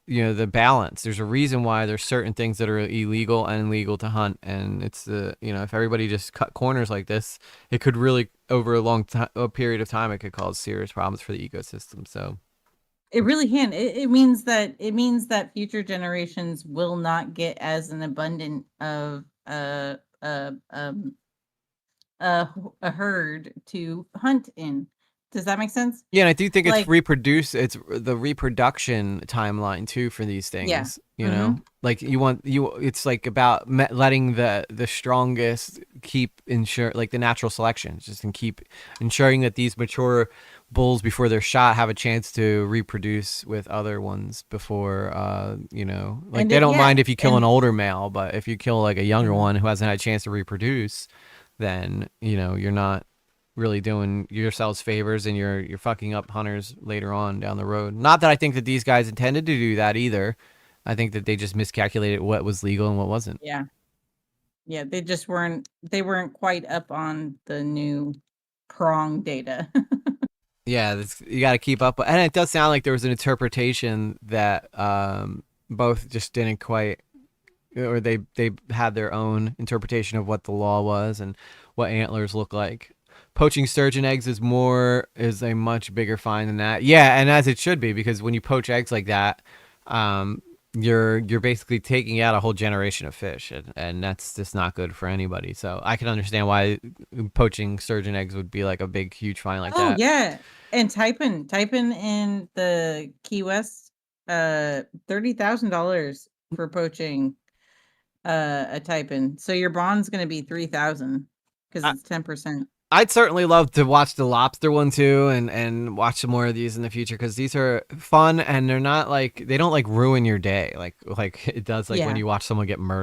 the balance. There's a reason why there's certain things that are illegal and legal to hunt, and it's if everybody just cut corners like this, it could really, over a period of time, it could cause serious problems for the ecosystem. So it really can. It means that future generations will not get as an abundant of a herd to hunt in. Does that make sense? Yeah, and I do think it's the reproduction timeline too for these things. Yeah. You know, like it's like about letting the strongest keep like the natural selection, just and keep ensuring that these mature bulls before they're shot have a chance to reproduce with other ones before like they don't mind if you kill an older male, but if you kill like a younger one who hasn't had a chance to reproduce, then you're not really doing yourselves favors, and you're fucking up hunters later on down the road. Not that I think that these guys intended to do that either. I think that they just miscalculated what was legal and what wasn't. Yeah, they just weren't quite up on the new prong data. Yeah, you got to keep up, and it does sound like there was an interpretation that both just didn't quite, or they had their own interpretation of what the law was and what antlers look like. Poaching sturgeon eggs is a much bigger fine than that. Yeah, and as it should be, because when you poach eggs like that, you're basically taking out a whole generation of fish, and that's just not good for anybody. So I can understand why poaching sturgeon eggs would be like a big, huge fine like that. Oh yeah, and Taipan in the Key West, $30,000 for poaching a Taipan. So your bond's going to be $3,000 because it's 10%. I'd certainly love to watch the lobster one too, and watch some more of these in the future, because these are fun, and they're not like, they don't like ruin your day like it does when you watch someone get murdered.